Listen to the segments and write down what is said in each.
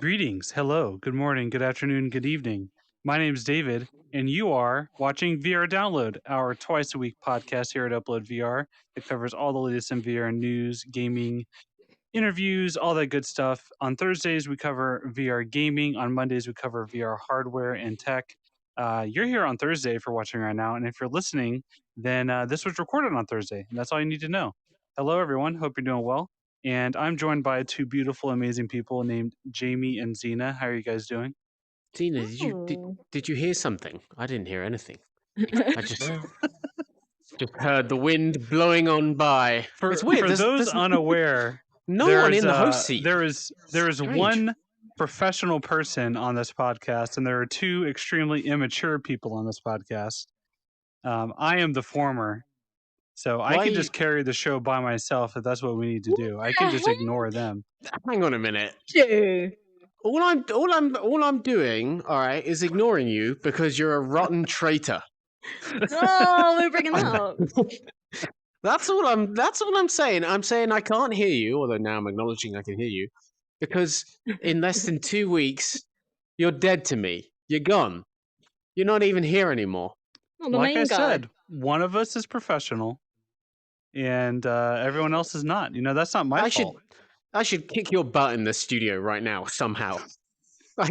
Greetings, hello, good morning, good afternoon, good evening. My name is David, and you are watching VR Download, our twice a week podcast here at Upload VR that covers all the latest in VR news, gaming, interviews, all that good stuff. On Thursdays, we cover VR gaming. On Mondays, we cover VR hardware and tech. You're here on Thursday if you're watching right now, and if you're listening, then this was recorded on Thursday, and that's all you need to know. Hello, everyone. Hope you're doing well. And I'm joined by two beautiful, amazing people named Jamie and Zena. How are you guys doing? Tina, did you hear something? I didn't hear anything. I just heard the wind blowing on by. It's weird. For those unaware, no one in the host seat. There is one professional person on this podcast, and there are two extremely immature people on this podcast. I am the former, so I can just carry the show by myself if that's what we need to do. I can just ignore them. Hang on a minute. True. All I'm doing, all right, is ignoring you because you're a rotten traitor. Oh, we're bringing that up. That's all I'm saying. I'm saying I can't hear you, although now I'm acknowledging I can hear you, because in less than 2 weeks, you're dead to me. You're gone. You're not even here anymore. Not the Like main I guy. said, one of us is professional, and everyone else is not. You know, that's not my fault. I should kick your butt in the studio right now somehow.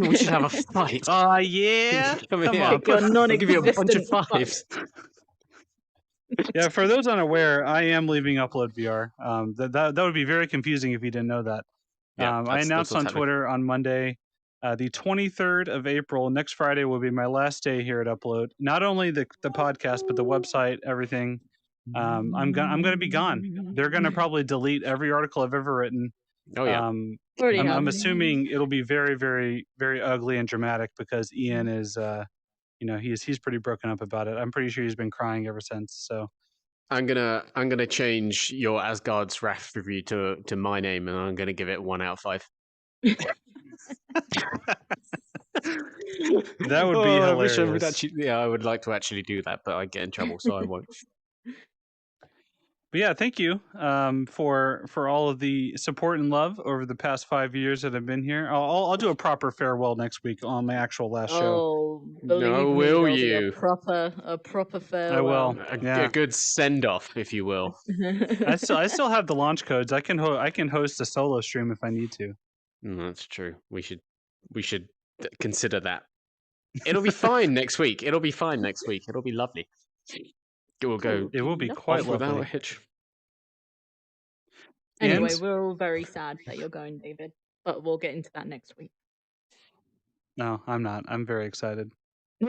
We should have a fight. Yeah. Come on. I'll give you a bunch of fives. Yeah, for those unaware, I am leaving Upload VR. That would be very confusing if you didn't know that. Yeah, I announced on happening. Twitter on Monday, the 23rd of April, next Friday will be my last day here at Upload. Not only the podcast, but the website, everything. I'm gonna be gone. They're gonna probably delete every article I've ever written. Oh yeah. I'm assuming it'll be very, very, very ugly and dramatic because Ian is, he's pretty broken up about it. I'm pretty sure he's been crying ever since. So I'm gonna change your Asgard's Wrath review to my name, and I'm gonna give it 1 out of 5. That would be hilarious. I would like to actually do that, but I get in trouble, so I won't. But yeah, thank you for all of the support and love over the past 5 years that I've been here. I'll do a proper farewell next week on my actual last show. Oh, No, will you? A proper farewell. I will. A good send off, if you will. I still have the launch codes. I can host a solo stream if I need to. That's true. We should consider that. It'll be fine next week. It'll be lovely. It will go. It will be quite lovely. Without a hitch. Anyway, we're all very sad that you're going, David. But we'll get into that next week. No, I'm not. I'm very excited. No,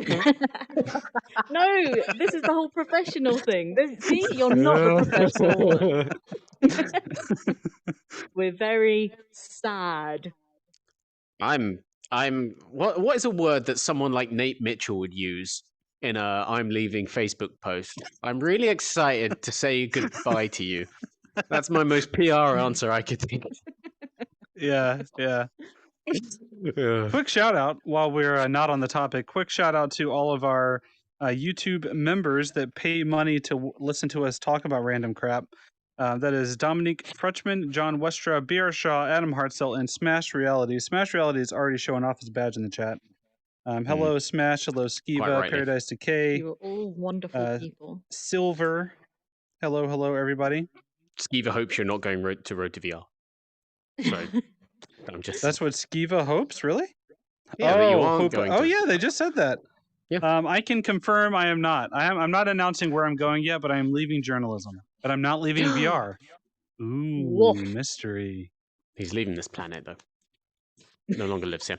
this is the whole professional thing. See, you're not the professional. We're very sad. What is a word that someone like Nate Mitchell would use in a I'm leaving Facebook post? I'm really excited to say goodbye to you. That's my most PR answer I could think. Yeah. Quick shout out while we're not on the topic. Quick shout out to all of our YouTube members that pay money to listen to us talk about random crap. That is Dominique Frutchman, John Westra, B.R. Shaw, Adam Hartzell, and Smash Reality. Smash Reality is already showing off his badge in the chat. Hello, Smash. Hello, Skiva, Paradise Decay. You are all wonderful people. Silver. Hello, everybody. Skiva hopes you're not going to Road to VR. So That's what Skiva hopes, really? Yeah, that you aren't going to. Yeah, they just said that. Yeah. I can confirm I am not. I'm not announcing where I'm going yet, but I am leaving journalism. But I'm not leaving VR. Ooh, Woof. Mystery. He's leaving this planet, though. No longer lives here.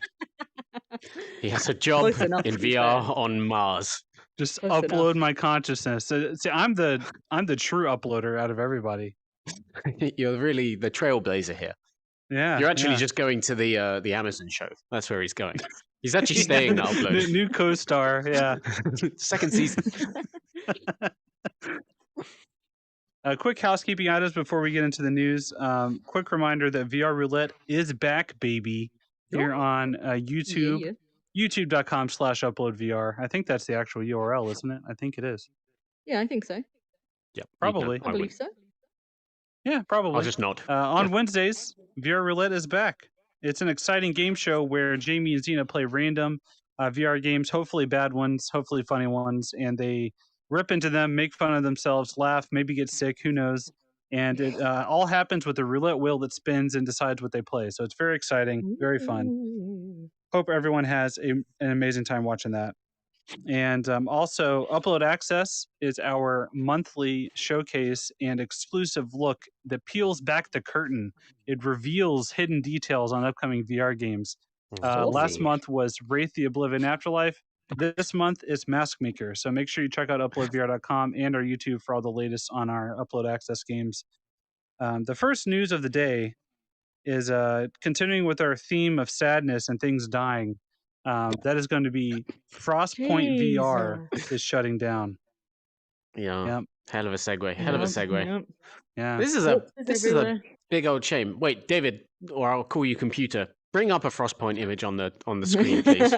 He has a job in VR on Mars. Just upload my consciousness. See, I'm the true uploader out of everybody. You're really the trailblazer here. Yeah. You're actually just going to the Amazon show. That's where he's going. He's actually staying at Upload. New co-star, yeah. Second season. Quick housekeeping items before we get into the news. Quick reminder that VR Roulette is back, baby. Here on YouTube. Yeah. YouTube.com/uploadvr. I think that's the actual URL, isn't it? I think it is. Yeah, I think so. Yeah, probably. I believe so. Yeah, probably. I'll just nod. On Wednesdays, VR Roulette is back. It's an exciting game show where Jamie and Zena play random VR games, hopefully bad ones, hopefully funny ones, and they rip into them, make fun of themselves, laugh, maybe get sick, who knows. And it all happens with a roulette wheel that spins and decides what they play. So it's very exciting, very fun. Ooh. Hope everyone has an amazing time watching that. And also, Upload Access is our monthly showcase and exclusive look that peels back the curtain. It reveals hidden details on upcoming VR games. Last Lovely. month was Wraith the Oblivion Afterlife. This month is Mask Maker. So make sure you check out uploadvr.com and our YouTube for all the latest on our Upload Access games. The first news of the day is continuing with our theme of sadness and things dying. That is going to be Frostpoint VR Jesus. is shutting down. Yeah. Yep. Hell of a segue. Hell of a Yep, segue. yep. Yeah. This is Corpses a everywhere. big old shame. Wait, David, or I'll call you computer. Bring up a Frostpoint image on the screen, please.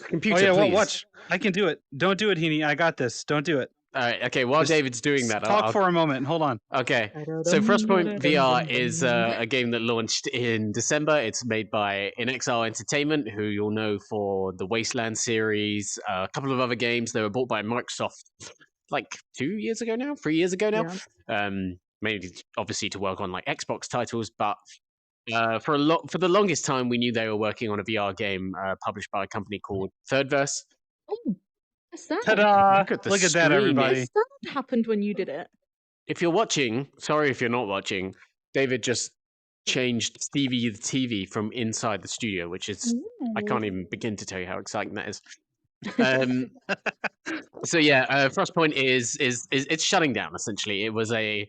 Computer, Oh yeah, well, please. watch. I can do it. Don't do it, Heaney. I got this. Don't do it. All right. Okay. While Just David's doing that, talk I'll for a moment. Hold on. Okay, so Frostpoint VR is a game that launched in December. It's made by InXile Entertainment, who you'll know for the Wasteland series, a couple of other games. They were bought by Microsoft like 3 years ago now. Yeah. Mainly obviously to work on like Xbox titles, but for the longest time we knew they were working on a VR game published by a company called Thirdverse. Oh, a sound. Ta-da! Look at the Look at that, screen. everybody. A sound happened when you did it. If you're watching, sorry if you're not watching, David just changed Stevie the TV from inside the studio, which is I can't even begin to tell you how exciting that is. So yeah, Frostpoint is it's shutting down essentially. It was a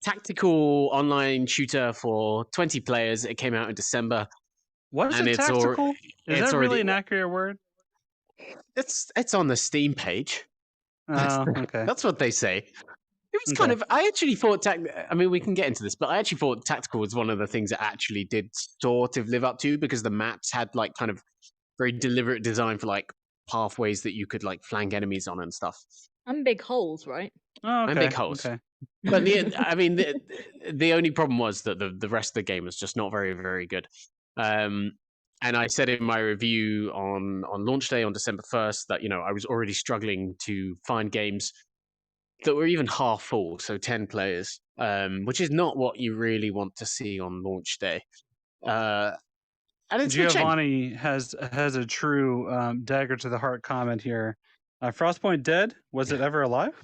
tactical online shooter for 20 players. It came out in December. Was and it it's tactical? Is that really already an accurate word? it's on the Steam page. Oh, okay. That's what they say. It was Okay. kind of. I actually thought. I mean, we can get into this, but I actually thought tactical was one of the things that actually did sort of live up to, because the maps had like kind of very deliberate design for like pathways that you could like flank enemies on and stuff. And big holes, right? Oh, okay. And big holes. Okay. But I mean, the only problem was that the rest of the game was just not very, very good. And I said in my review on launch day on December 1st that, you know, I was already struggling to find games that were even half full, so 10 players, which is not what you really want to see on launch day. And it's a big shame. Giovanni has a true dagger to the heart comment here. Frostpoint dead? Was it ever alive?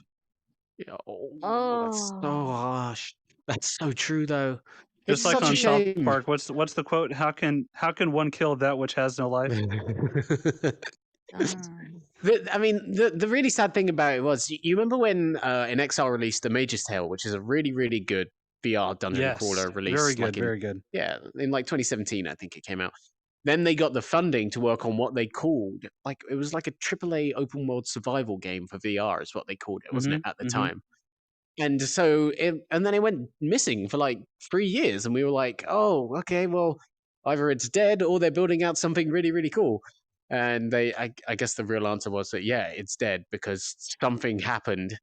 Yeah, that's so Oh. harsh. That's so true, though. Just It's like such on a South shame. Park, what's the quote? How can one kill that which has no life? I mean, the really sad thing about it was, you remember when InXile released The Mage's Tale, which is a really, really good VR dungeon crawler release. Very good, like very good. Yeah, in like 2017, I think it came out. Then they got the funding to work on what they called, like, it was like a AAA open world survival game for VR, is what they called it, wasn't it, at the time? And so, and then it went missing for like 3 years, and we were like, oh, okay, well, either it's dead or they're building out something really, really cool. And I guess the real answer was that, yeah, it's dead because something happened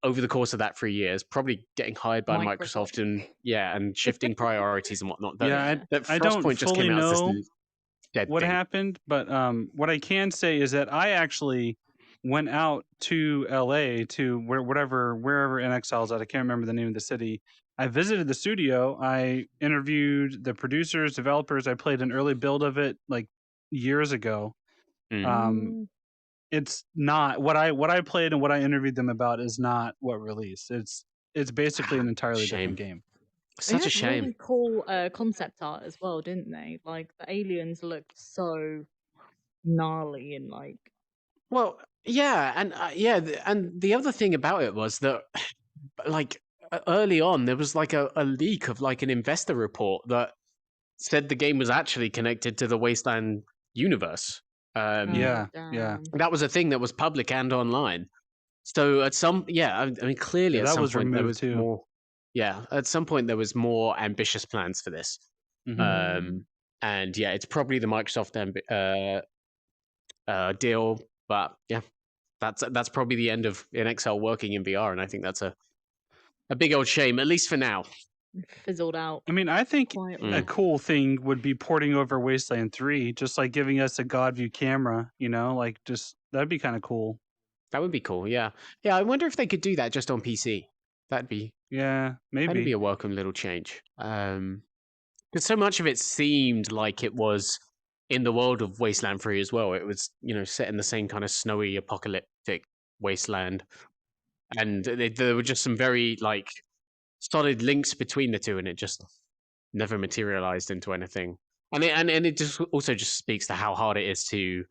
over the course of that 3 years, probably getting hired by Microsoft and shifting priorities and whatnot. I Frostpoint don't just fully came out as know this dead what thing. happened, but what I can say is that I actually went out to LA to wherever NXL's at. I can't remember the name of the city. I visited the studio. I interviewed the producers, developers. I played an early build of it like years ago. It's not what I played, and what I interviewed them about is not what released. It's basically an entirely different game. Such a They shame. had really cool concept art as well, didn't they? Like the aliens looked so gnarly and like. Well, yeah, and and the other thing about it was that, like, early on there was like a leak of like an investor report that said the game was actually connected to the Wasteland universe. Yeah. That was a thing that was public and online. So at some, I mean, clearly Yeah, at that some was point there removed was too. more. Yeah, at some point there was more ambitious plans for this. And yeah, it's probably the Microsoft deal, but yeah, that's probably the end of InXile working in VR, and I think that's a big old shame, at least for now. fizzled out I mean, I think quietly. a cool thing would be porting over Wasteland 3, just like giving us a God view camera, like just that'd be kind of cool. That would be cool. Yeah, yeah. I wonder if they could do that just on PC. That'd be Yeah, that'd be maybe. a welcome little change. Because so much of it seemed like it was in the world of Wasteland 3 as well. It was, set in the same kind of snowy apocalyptic wasteland, and there were just some very solid links between the two, and it just never materialized into anything. And it just also just speaks to how hard it is to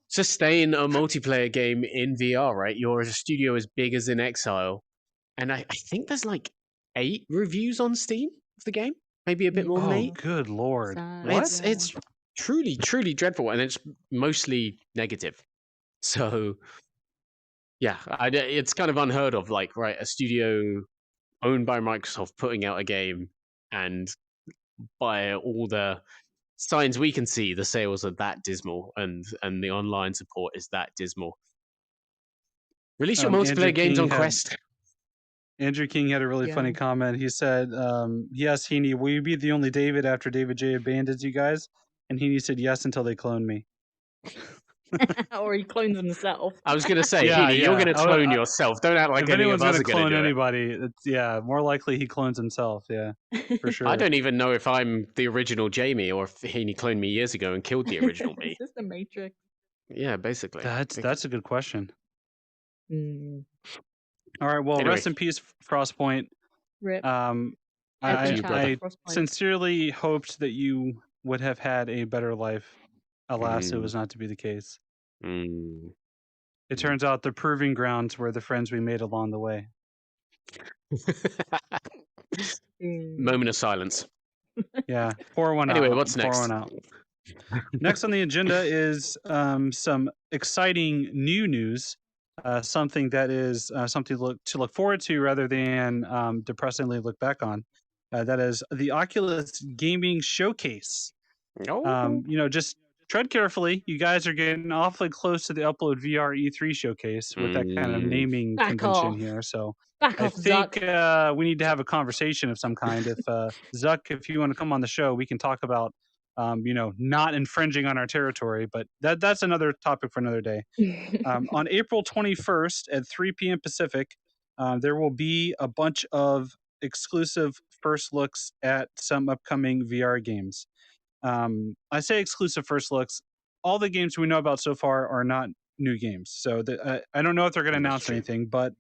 sustain a multiplayer game in VR. Right, you're a studio as big as In Exile, and I think there's 8 reviews on Steam of the game, maybe a bit more than Oh, 8. good lord! Sad, What? yeah. It's truly, truly dreadful, and it's mostly negative. So, yeah, it's kind of unheard of. Right, a studio owned by Microsoft putting out a game, and by all the signs we can see, the sales are that dismal, and the online support is that dismal. Release your Andrew multiplayer games King on had Quest. Andrew King had a really funny Yeah. comment. He said, "Yes, Heaney, will you be the only David after David J abandons you guys?" And Heaney said, "Yes, until they clone me." Or he clones himself. I was going to say, Yeah, Heaney, you're yeah. going to clone yourself. Don't act like If any anyone's of us gonna are going clone to do it. anybody, it's more likely he clones himself. Yeah, for sure. I don't even know if I'm the original Jamie or if Heaney cloned me years ago and killed the original me. Is this the Matrix? Yeah, basically. That's a good question. Mm. All right. Well, Anyway. rest in peace, Frostpoint. Rip. I Every child brother. of Frostpoint. sincerely hoped that you would have had a better life. Alas, it was not to be the case. Mm. It turns out the proving grounds were the friends we made along the way. Moment of silence. Yeah, pour one Anyway, out. what's Pour next? one out. Next on the agenda is some exciting new news. Something that is something to look forward to rather than depressingly look back on. That is the Oculus Gaming Showcase. Oh. Just tread carefully. You guys are getting awfully close to the Upload VR E3 showcase with that kind of naming Back convention off. here. So Back I off, think Zuck. we need to have a conversation of some kind. If Zuck, if you want to come on the show, we can talk about not infringing on our territory. But that's another topic for another day. On April 21st at 3 p.m. Pacific, there will be a bunch of exclusive first looks at some upcoming VR games. I say exclusive first looks. All the games we know about so far are not new games. So I don't know if they're going to That's announce true. anything, but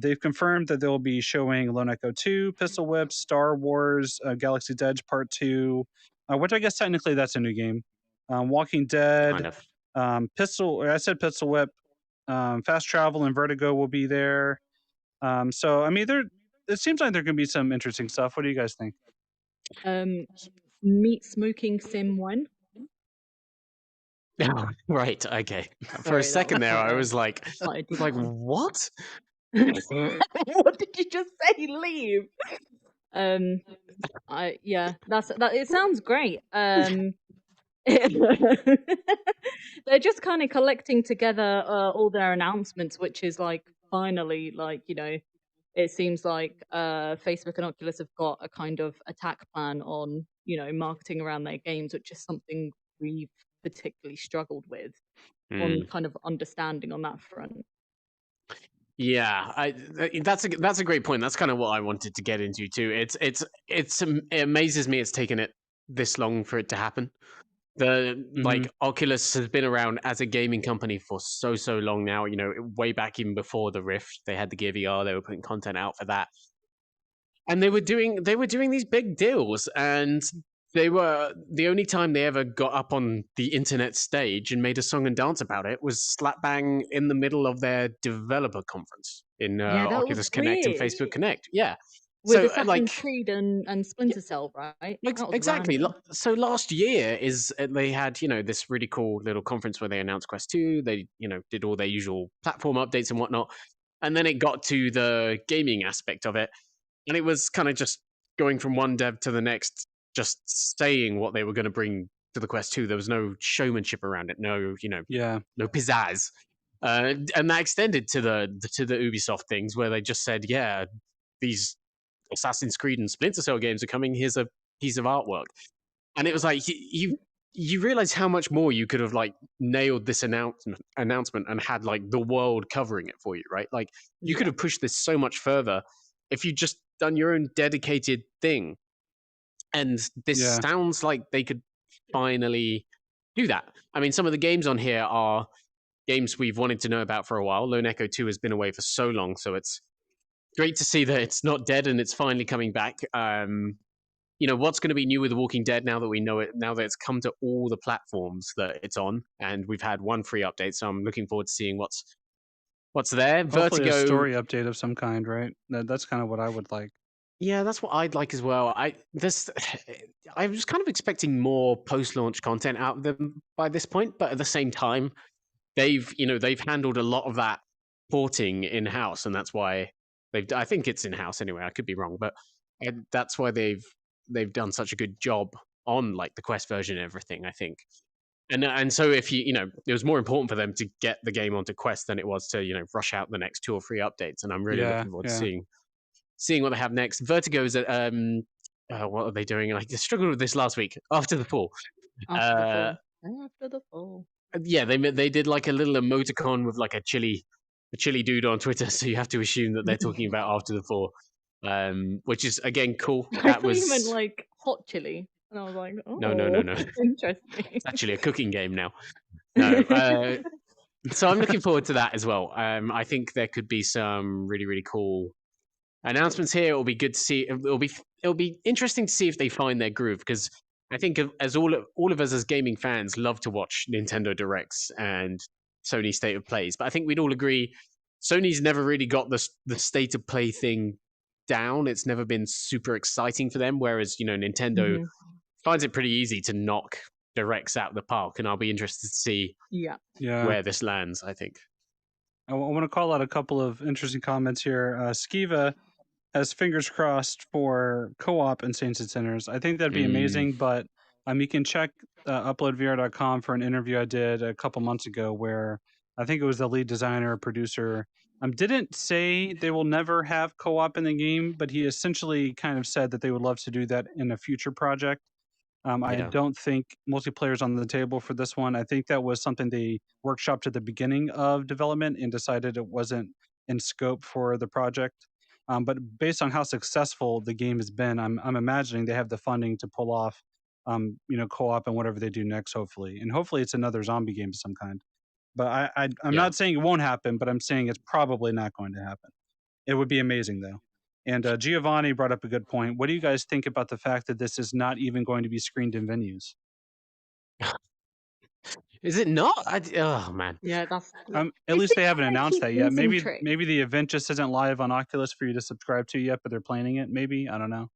they've confirmed that they'll be showing Lone Echo 2, Pistol Whip, Star Wars, Galaxy's Edge Part 2, which I guess technically that's a new game. Walking Dead, Kind of. I said Pistol Whip, Fast Travel and Vertigo will be there. So, I mean, it seems like there can be some interesting stuff. What do you guys think? Meat Smoking Sim 1. Oh, right. Okay. For Sorry, a second there, I was like, started deep like down. what? What did you just say? Leave. It sounds great. They're just kind of collecting together all their announcements, which is finally it seems like Facebook and Oculus have got a kind of attack plan on marketing around their games, which is something we've particularly struggled with on kind of understanding on that front. Yeah, that's a great point. That's kind of what I wanted to get into too. It amazes me it's taken it this long for it to happen. Oculus has been around as a gaming company for so long now. Way back even before the Rift, they had the Gear VR. They were putting content out for that, and they were doing these big deals. And they were the only time they ever got up on the internet stage and made a song and dance about it was slap bang in the middle of their developer conference in Oculus Connect and Facebook Connect. Yeah. With Assassin's Creed and Splinter Cell, right? Exactly. So last year they had this really cool little conference where they announced Quest 2. They did all their usual platform updates and whatnot, and then it got to the gaming aspect of it, and it was kind of just going from one dev to the next, just saying what they were going to bring to the Quest 2. There was no showmanship around it, no no pizzazz, and that extended to the Ubisoft things where they just said, yeah, these Assassin's Creed and Splinter Cell games are coming. Here's a piece of artwork. And it was like you realize how much more you could have like nailed this announcement and had like the world covering it for you, right? Like you could have pushed this so much further if you just done your own dedicated thing. And this sounds like they could finally do that. I mean, some of the games on here are games we've wanted to know about for a while. Lone Echo 2 has been away for so long, so it's great to see that it's not dead and it's finally coming back. What's going to be new with The Walking Dead now that we know it, now that it's come to all the platforms that it's on, and we've had one free update, so I'm looking forward to seeing what's there. Hopefully Vertigo, a story update of some kind, right? That's kind of what I would like. Yeah, that's what I'd like as well. I was kind of expecting more post-launch content out of them by this point, but at the same time, they've handled a lot of that porting in-house, and that's why I think it's in-house anyway. I could be wrong, but that's why they've done such a good job on like the Quest version and everything, I think. And so if it was more important for them to get the game onto Quest than it was to rush out the next 2 or 3 updates, and I'm really looking forward to seeing what they have next. Vertigo's what are they doing? I struggled with this last week. After the Fall. After the Fall. Yeah, they did like a little emoticon with like a chili dude on Twitter, so you have to assume that they're talking about After the Fall, which is again cool. I thought you meant like hot chili, and I was like, oh, no, interesting. It's actually a cooking game now. No, so I'm looking forward to that as well. I think there could be some really, really cool announcements here. It'll be good to see. It'll be interesting to see if they find their groove, because I think as all of us as gaming fans love to watch Nintendo Directs and Sony State of Plays, but I think we'd all agree Sony's never really got the State of Play thing down. It's never been super exciting for them, whereas Nintendo finds it pretty easy to knock Directs out of the park, and I'll be interested to see where this lands, I think. I want to call out a couple of interesting comments here. Skiva has fingers crossed for co-op in Saints and Sinners. I think that'd be amazing, but you can check uploadvr.com for an interview I did a couple months ago where I think it was the lead designer or producer didn't say they will never have co-op in the game, but he essentially kind of said that they would love to do that in a future project. I don't think multiplayer's on the table for this one. I think that was something they workshopped at the beginning of development and decided it wasn't in scope for the project. But based on how successful the game has been, I'm imagining they have the funding to pull off, co-op and whatever they do next, hopefully. And hopefully it's another zombie game of some kind. But I'm not saying it won't happen, but I'm saying it's probably not going to happen. It would be amazing, though. And Giovanni brought up a good point. What do you guys think about the fact that this is not even going to be screened in venues? Is it not? Oh man. Yeah, that's. At least they haven't announced that yet. Maybe the event just isn't live on Oculus for you to subscribe to yet, but they're planning it. Maybe, I don't know.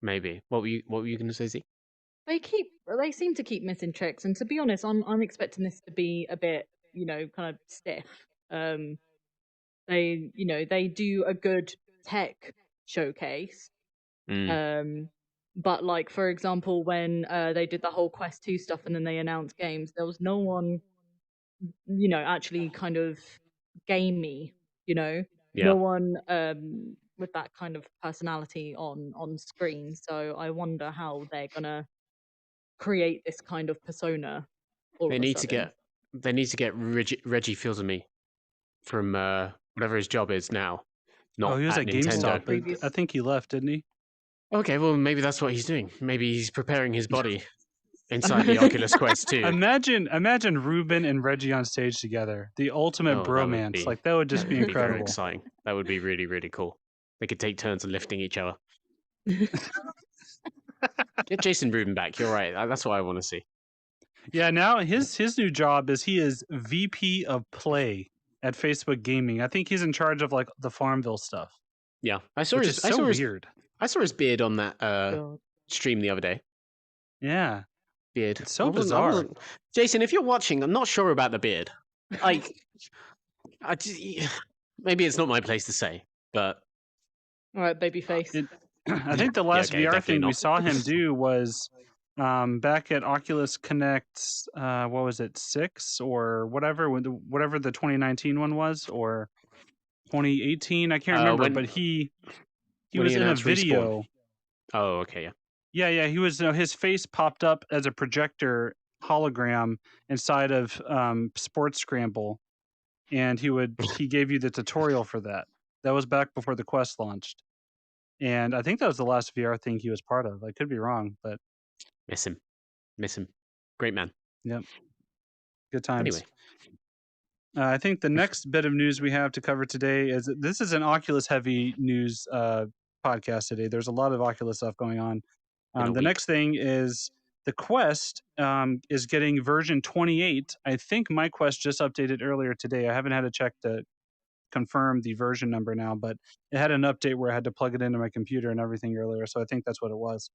Maybe. What were you going to say, Z? They seem to keep missing tricks, and to be honest, I'm expecting this to be a bit, kind of stiff. They do a good tech showcase. But like, for example, when they did the whole Quest 2 stuff and then they announced games, there was no one, actually kind of gamey, no one with that kind of personality on screen. So I wonder how they're gonna create this kind of persona. They need to get Reggie Fils-Aimé from whatever his job is now. Not he was at Nintendo. GameStop, but I think he left, didn't he? Okay, well, maybe that's what he's doing. Maybe he's preparing his body inside the Oculus Quest 2. Imagine Ruben and Reggie on stage together. The ultimate bromance. That would just be incredible. Very exciting. That would be really, really cool. They could take turns lifting each other. Get Jason Rubin back. You're right. That's what I want to see. Yeah, now his new job is he is VP of Play at Facebook Gaming. I think he's in charge of like the Farmville stuff. Yeah, weird. I saw his beard on that stream the other day. Yeah, beard. It's so bizarre. Jason, if you're watching, I'm not sure about the beard. Like, maybe it's not my place to say, but all right, babyface. I think the last VR thing we saw him do was back at Oculus Connect. What was it, 6 or whatever? Whatever the 2019 one was, or 2018. I can't remember, but he He When he was in a announced Respawn. video. Oh, okay, yeah. Yeah. He was. His face popped up as a projector hologram inside of Sports Scramble, and he gave you the tutorial for that. That was back before the Quest launched, and I think that was the last VR thing he was part of. I could be wrong, but Miss him. Great man. yep, good times. Anyway, I think the next bit of news we have to cover today is this is an Oculus heavy news podcast today. There's a lot of Oculus stuff going on. The next thing is the Quest is getting version 28. I think my Quest just updated earlier today. I haven't had a check to confirm the version number now, but it had an update where I had to plug it into my computer and everything earlier. So I think that's what it was.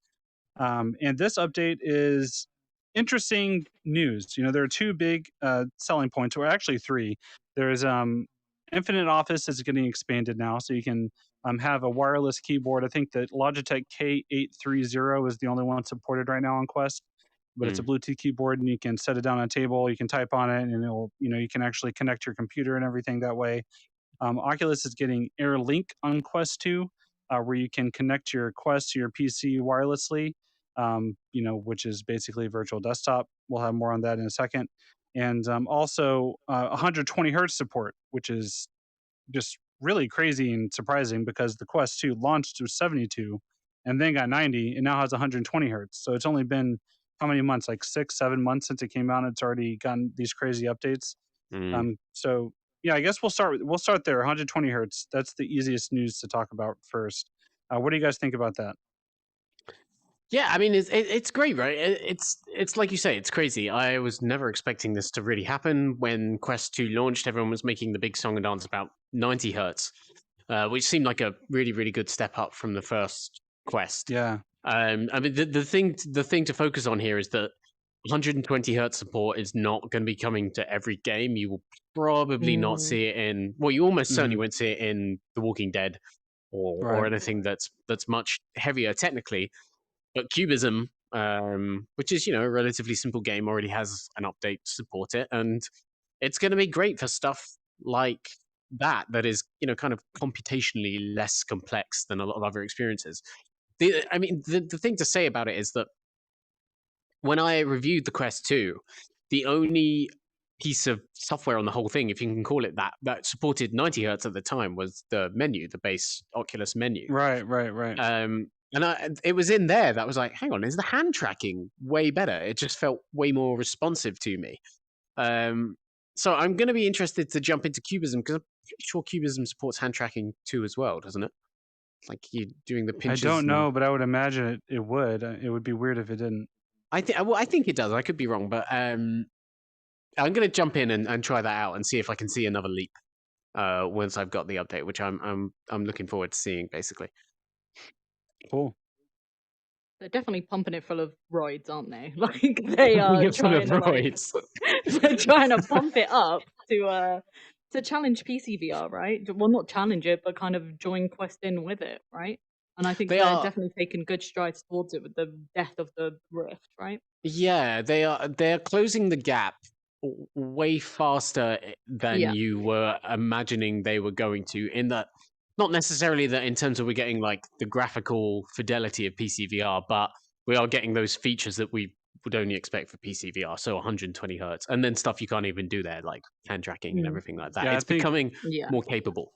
And this update is interesting news. There are two big selling points, or actually three. There's Infinite Office is getting expanded now, so you can have a wireless keyboard. I think that Logitech K830 is the only one supported right now on Quest, but it's a Bluetooth keyboard, and you can set it down on a table. You can type on it, and it'll, you can actually connect your computer and everything that way. Oculus is getting Air Link on Quest 2, where you can connect your Quest to your PC wirelessly, which is basically a virtual desktop. We'll have more on that in a second. And also 120 hertz support, which is just really crazy and surprising because the Quest 2 launched to 72 and then got 90 and now has 120 hertz. So it's only been how many months? Like 6-7 months since it came out. It's already gotten these crazy updates. So yeah, I guess we'll start there. 120 hertz. That's the easiest news to talk about first. What do you guys think about that? Yeah, I mean, it's great, right? It's like you say, it's crazy. I was never expecting this to really happen. When Quest 2 launched, everyone was making the big song and dance about 90 hertz, which seemed like a really, really good step up from the first Quest. Yeah. I mean, the thing to focus on here is that 120 hertz support is not going to be coming to every game. You will probably not see it in. Well, you almost certainly won't see it in The Walking Dead or anything that's much heavier technically. But Cubism, which is a relatively simple game, already has an update to support it, and it's going to be great for stuff like that is kind of computationally less complex than a lot of other experiences. The thing to say about it is that when I reviewed the Quest 2, the only piece of software on the whole thing, if you can call it that supported 90 hertz at the time was the menu, the base Oculus menu. Right. And it was in there that was like, hang on, is the hand tracking way better? It just felt way more responsive to me. So I'm going to be interested to jump into Cubism because I'm pretty sure Cubism supports hand tracking too as well, doesn't it? Like you doing the pinches. I don't know, but I would imagine it would. It would be weird if it didn't. I think it does. I could be wrong, but I'm going to jump in and try that out and see if I can see another leap once I've got the update, which I'm looking forward to seeing, basically. Cool. They're definitely pumping it full of roids, aren't they? Like they are trying to they're trying to pump it up to challenge PC VR, right? Well, not challenge it, but kind of join Quest in with it, right? And I think they're definitely taking good strides towards it with the death of the Rift, right? Yeah, they're closing the gap way faster than you were imagining they were going to, in that not necessarily that in terms of we're getting like the graphical fidelity of PC VR, but we are getting those features that we would only expect for PC VR, so 120 hertz, and then stuff you can't even do there, like hand tracking and everything like that. Yeah, it's becoming more capable.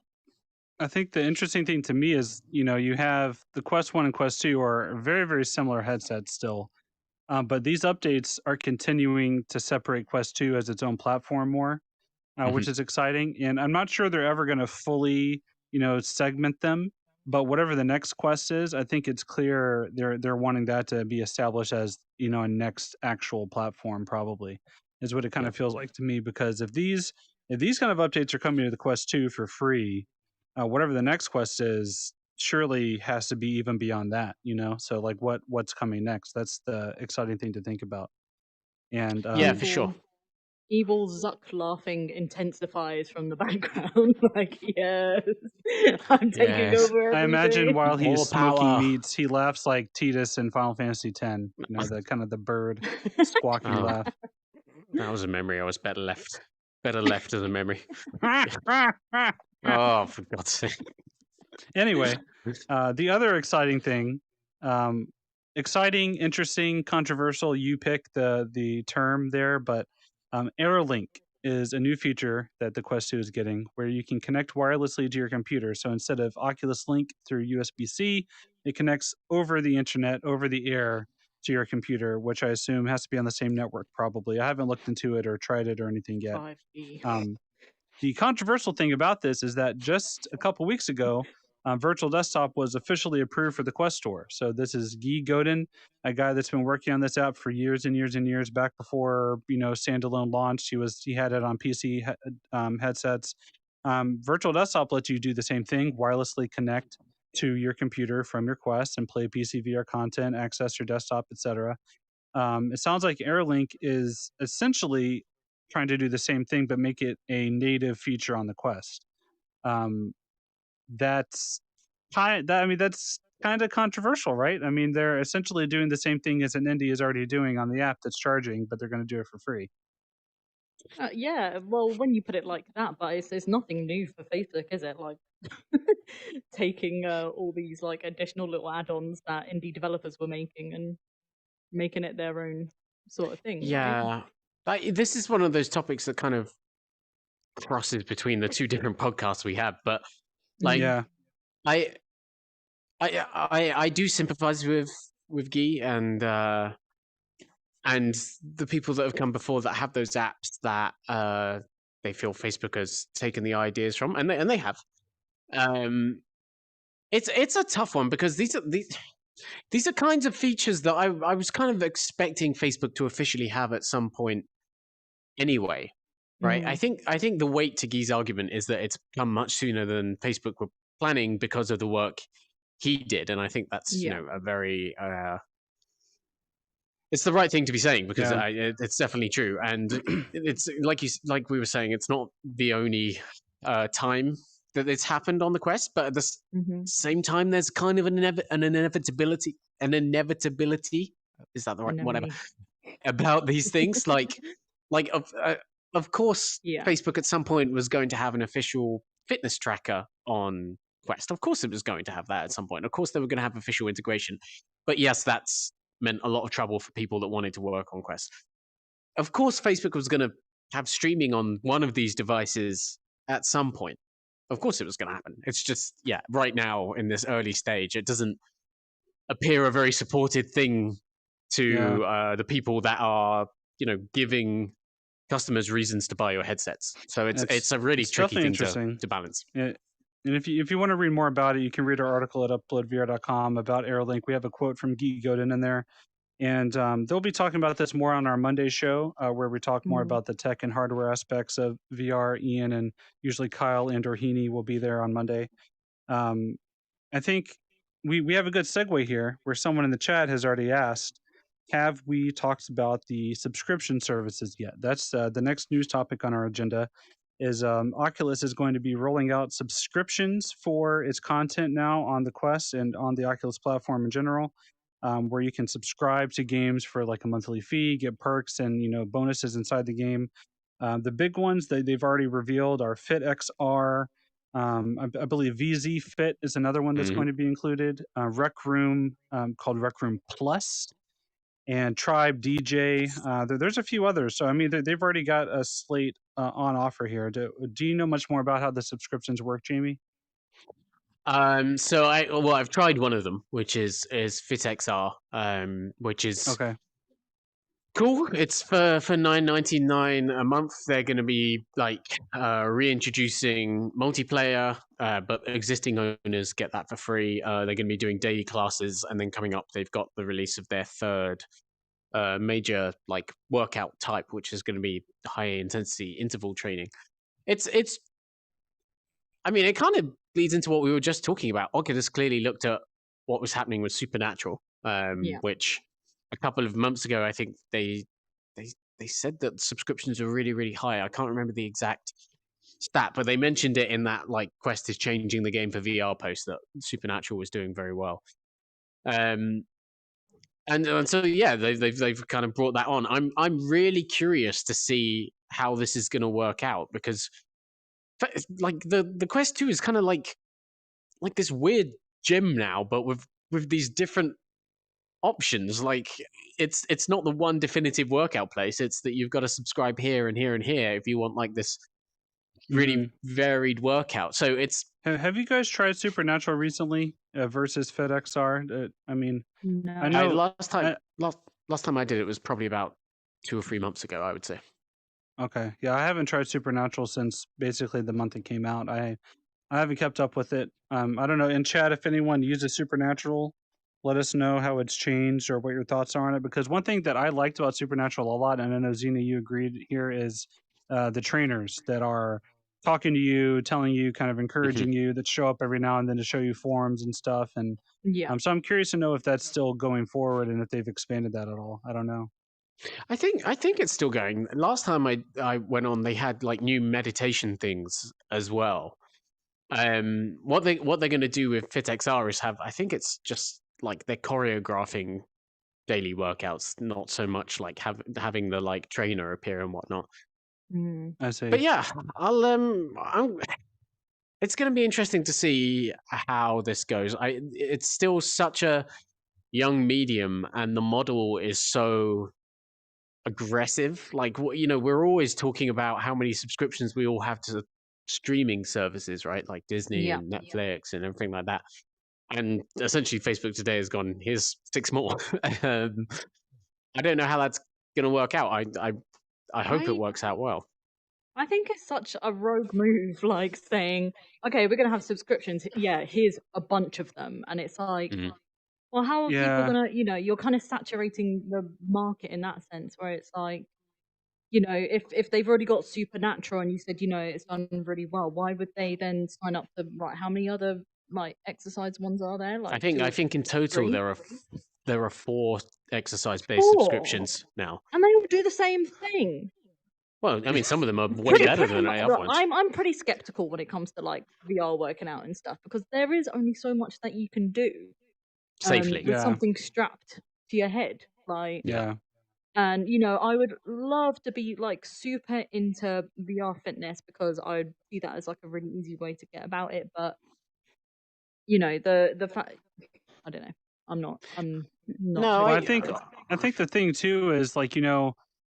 I think the interesting thing to me is, you have the Quest 1 and Quest 2 are very, very similar headsets still. But these updates are continuing to separate Quest 2 as its own platform more, which is exciting. And I'm not sure they're ever going to fully, segment them. But whatever the next Quest is, I think it's clear they're wanting that to be established as, a next actual platform, probably, is what it kind of feels like to me. Because if these kind of updates are coming to the Quest 2 for free, whatever the next Quest is, surely has to be even beyond that, so like what's coming next? That's the exciting thing to think about. And yeah, for sure. Evil Zuck laughing intensifies from the background. Like, yes, I'm taking over everything. I imagine while he's smoking meats, he laughs like Tidus in Final Fantasy X. The kind of the bird squawky laugh. That was a memory. I was better left as a memory. Oh, for God's sake. Anyway, the other exciting thing, um, exciting, interesting, controversial. You pick the term there, but AirLink is a new feature that the Quest 2 is getting, where you can connect wirelessly to your computer. So instead of Oculus Link through USB-C, it connects over the internet, over the air to your computer, which I assume has to be on the same network. Probably, I haven't looked into it or tried it or anything yet. 5G. The controversial thing about this is that just a couple weeks ago, Virtual Desktop was officially approved for the Quest Store. So this is Guy Godin, a guy that's been working on this app for years and years and years. Back before standalone launched, he had it on PC headsets. Virtual Desktop lets you do the same thing, wirelessly connect to your computer from your Quest and play PC VR content, access your desktop, etc. It sounds like AirLink is essentially trying to do the same thing, but make it a native feature on the Quest. Um, that's that's kind of controversial, right? I mean, they're essentially doing the same thing as an indie is already doing on the app that's charging, but they're going to do it for free. Yeah, well, when you put it like that, but it's nothing new for Facebook, is it? Like taking all these like additional little add-ons that indie developers were making and making it their own sort of thing, right? Yeah, this is one of those topics that kind of crosses between the two different podcasts we have. But like, Yeah, I I do sympathize with Guy and the people that have come before that have those apps that they feel Facebook has taken the ideas from, and they have. It's a tough one because these are kinds of features that I was kind of expecting Facebook to officially have at some point anyway. Right. Mm. I think the weight to Guy's argument is that it's come much sooner than Facebook were planning because of the work he did, and I think that's Yeah. a very it's the right thing to be saying because yeah, it's definitely true, and it's like we were saying, it's not the only time that it's happened on the Quest, but at the Hmm. same time, there's kind of an inevitability, is that the right whatever Anemone. about these things, like of course, Yeah. Facebook at some point was going to have an official fitness tracker on Quest. Of course, it was going to have that at some point. Of course, they were going to have official integration. But yes, that's meant a lot of trouble for people that wanted to work on Quest. Of course, Facebook was going to have streaming on one of these devices at some point. Of course, it was going to happen. It's just, yeah, right now in this early stage, it doesn't appear a very supported thing to the people that are, giving customers reasons to buy your headsets. So it's a really it's tricky definitely thing interesting. to balance. Yeah. And if you want to read more about it, you can read our article at uploadvr.com about AirLink. We have a quote from Guy Godin in there. And they'll be talking about this more on our Monday show, where we talk more Mm. about the tech and hardware aspects of VR. Ian and usually Kyle and or Heaney will be there on Monday. Um, I think we have a good segue here where someone in the chat has already asked, have we talked about the subscription services yet? That's the next news topic on our agenda is Oculus is going to be rolling out subscriptions for its content now on the Quest and on the Oculus platform in general, where you can subscribe to games for like a monthly fee, get perks and bonuses inside the game. The big ones that they've already revealed are Fit XR. I believe VZ Fit is another one that's Mhm. going to be included. Rec Room, called Rec Room Plus, and Tribe DJ. There's a few others. So I mean, they've already got a slate on offer here. Do you know much more about how the subscriptions work, Jamie? So I've tried one of them, which is FitXR, which is Okay. cool. It's for $9.99 a month. They're going to be like reintroducing multiplayer, but existing owners get that for free. They're going to be doing daily classes, and then coming up, they've got the release of their third major like workout type, which is going to be high intensity interval training. It's I mean, it kind of leads into what we were just talking about. Oculus clearly looked at what was happening with Supernatural, Yeah. which a couple of months ago, I think they said that subscriptions are really, really high. I can't remember the exact stat, but they mentioned it in that like Quest is changing the game for VR post that Supernatural was doing very well. And so yeah, they've kind of brought that on. I'm really curious to see how this is going to work out because like the Quest 2 is kind of like like this weird gym now, but with these different options. Like it's not the one definitive workout place. It's that you've got to subscribe here and here and here if you want like this really varied workout. So it's Have you guys tried Supernatural recently versus FedXR? I mean, No. I know last time I did it was probably about 2 or 3 months ago, I would say. Okay, yeah, I haven't tried Supernatural since basically the month it came out. I haven't kept up with it. I don't know. In chat, if anyone uses Supernatural, let us know how it's changed or what your thoughts are on it. Because one thing that I liked about Supernatural a lot, and I know Xena, you agreed here, is the trainers that are talking to you, telling you, kind of encouraging you, that show up every now and then to show you forms and stuff. And Yeah. so I'm curious to know if that's still going forward and if they've expanded that at all. I don't know. I think it's still going. Last time I went on, they had like new meditation things as well. What they're going to do with FitXR is have, I think it's just like they're choreographing daily workouts, not so much like having the like trainer appear and whatnot. I see. But yeah, it's going to be interesting to see how this goes. It's still such a young medium, and the model is so aggressive. Like, we're always talking about how many subscriptions we all have to streaming services, right? Like Disney Yeah. and Netflix and everything like that. And essentially, Facebook today has gone, here's 6 more. I don't know how that's going to work out. I hope it works out well. I think it's such a rogue move, like saying, okay, we're going to have subscriptions. Yeah, here's a bunch of them. And it's like, well, how are people Yeah. going to, you're kind of saturating the market in that sense, where it's like, if they've already got Supernatural and you said, it's done really well, why would they then sign up for, right, how many other like exercise ones are there? Like I think in total 3? there are 4 exercise-based subscriptions now. And they all do the same thing. Well, I mean, some of them are way better than the other ones. I'm pretty skeptical when it comes to like VR working out and stuff, because there is only so much that you can do Safely. with something strapped to your head. Like, and I would love to be like super into VR fitness because I would see that as like a really easy way to get about it. But the fact, I don't know. I'm not. No, Well, I think the thing too is like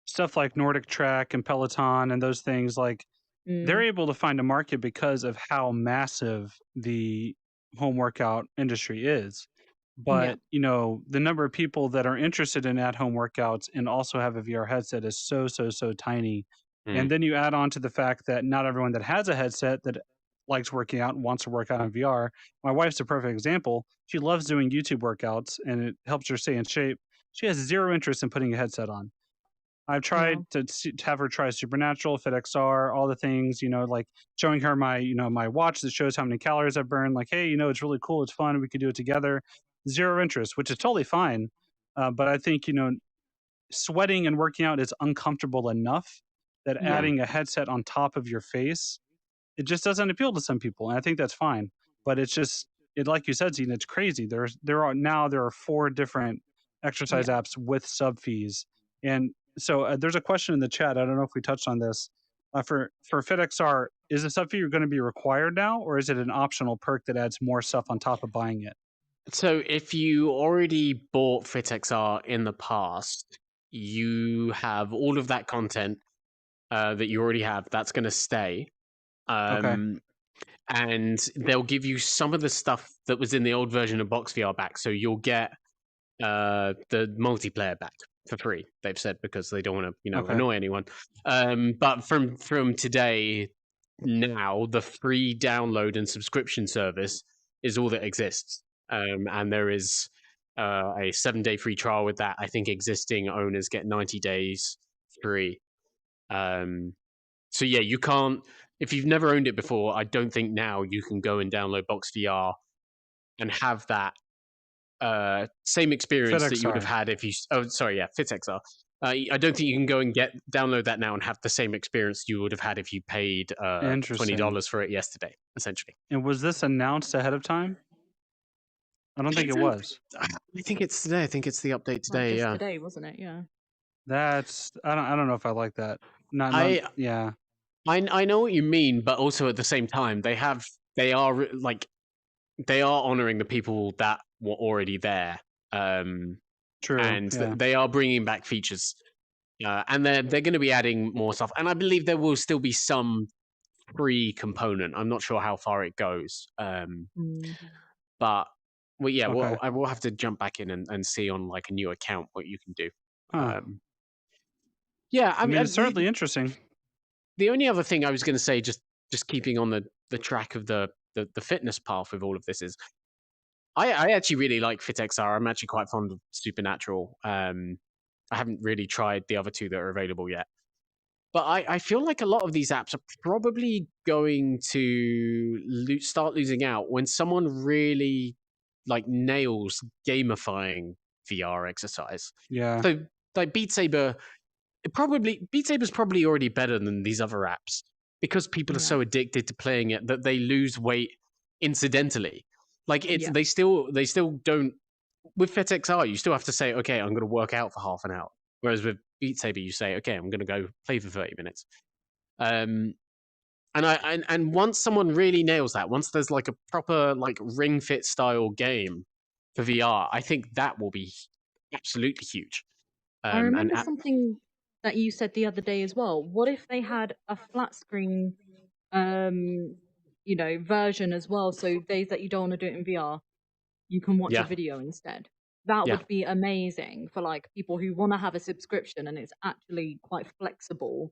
stuff like Nordic Track and Peloton and those things, like they're able to find a market because of how massive the home workout industry is. But the number of people that are interested in at-home workouts and also have a VR headset is so tiny. And then you add on to the fact that not everyone that has a headset that likes working out and wants to work out in VR. My wife's a perfect example. She loves doing YouTube workouts and it helps her stay in shape. She has zero interest in putting a headset on. I've tried to have her try Supernatural, FitXR, all the things, like showing her my, my watch that shows how many calories I've burned. Like, hey, it's really cool. It's fun. We could do it together. Zero interest, which is totally fine. But I think, sweating and working out is uncomfortable enough that adding a headset on top of your face, it just doesn't appeal to some people. And I think that's fine. But it's just, like you said, Zena, it's crazy. There are 4 different exercise apps with sub fees. And so there's a question in the chat. I don't know if we touched on this. For FitXR, is the sub fee going to be required now, or is it an optional perk that adds more stuff on top of buying it? So if you already bought FitXR in the past, you have all of that content that you already have. That's going to stay. And they'll give you some of the stuff that was in the old version of BoxVR back. So you'll get the multiplayer back for free, they've said, because they don't want to, annoy anyone. But from today, now, the free download and subscription service is all that exists. And there is a 7-day free trial with that. I think existing owners get 90 days free. So yeah, you can't, if you've never owned it before, I don't think now you can go and download BoxVR and have that same experience that you would have had if you, FitXR. I don't think you can go and download that now and have the same experience you would have had if you paid $20 for it yesterday, essentially. And was this announced ahead of time? I don't think it was. I think it's today. I think it's the update today. Just today, wasn't it? Yeah. That's I don't know if I like that. Yeah. I know what you mean, but also at the same time, they are like they are honoring the people that were already there, True. and Yeah. they are bringing back features, and they're going to be adding more stuff. And I believe there will still be some free component. I'm not sure how far it goes, but well, yeah, Okay. I will have to jump back in and see on like a new account what you can do. Huh. Yeah, I mean, it's certainly interesting. the only other thing I was going to say, just keeping on the track of the fitness path with all of this, is I actually really like FitXR. I'm actually quite fond of Supernatural. I haven't really tried the other two that are available yet. But I feel like a lot of these apps are probably going to start losing out when someone really like nails gamifying VR exercise. Yeah. So like Beat Saber, Beat Saber's probably already better than these other apps because people are so addicted to playing it that they lose weight incidentally. Like they still don't. With FitXR, you still have to say, okay, I'm going to work out for half an hour. Whereas with Beat Saber, you say, okay, I'm going to go play for 30 minutes. And once someone really nails that, once there's like a proper like Ring Fit style game for VR, I think that will be absolutely huge. I remember something that you said the other day as well. What if they had a flat screen, version as well? So days that you don't want to do it in VR, you can watch a video instead. That would be amazing for like people who want to have a subscription, and it's actually quite flexible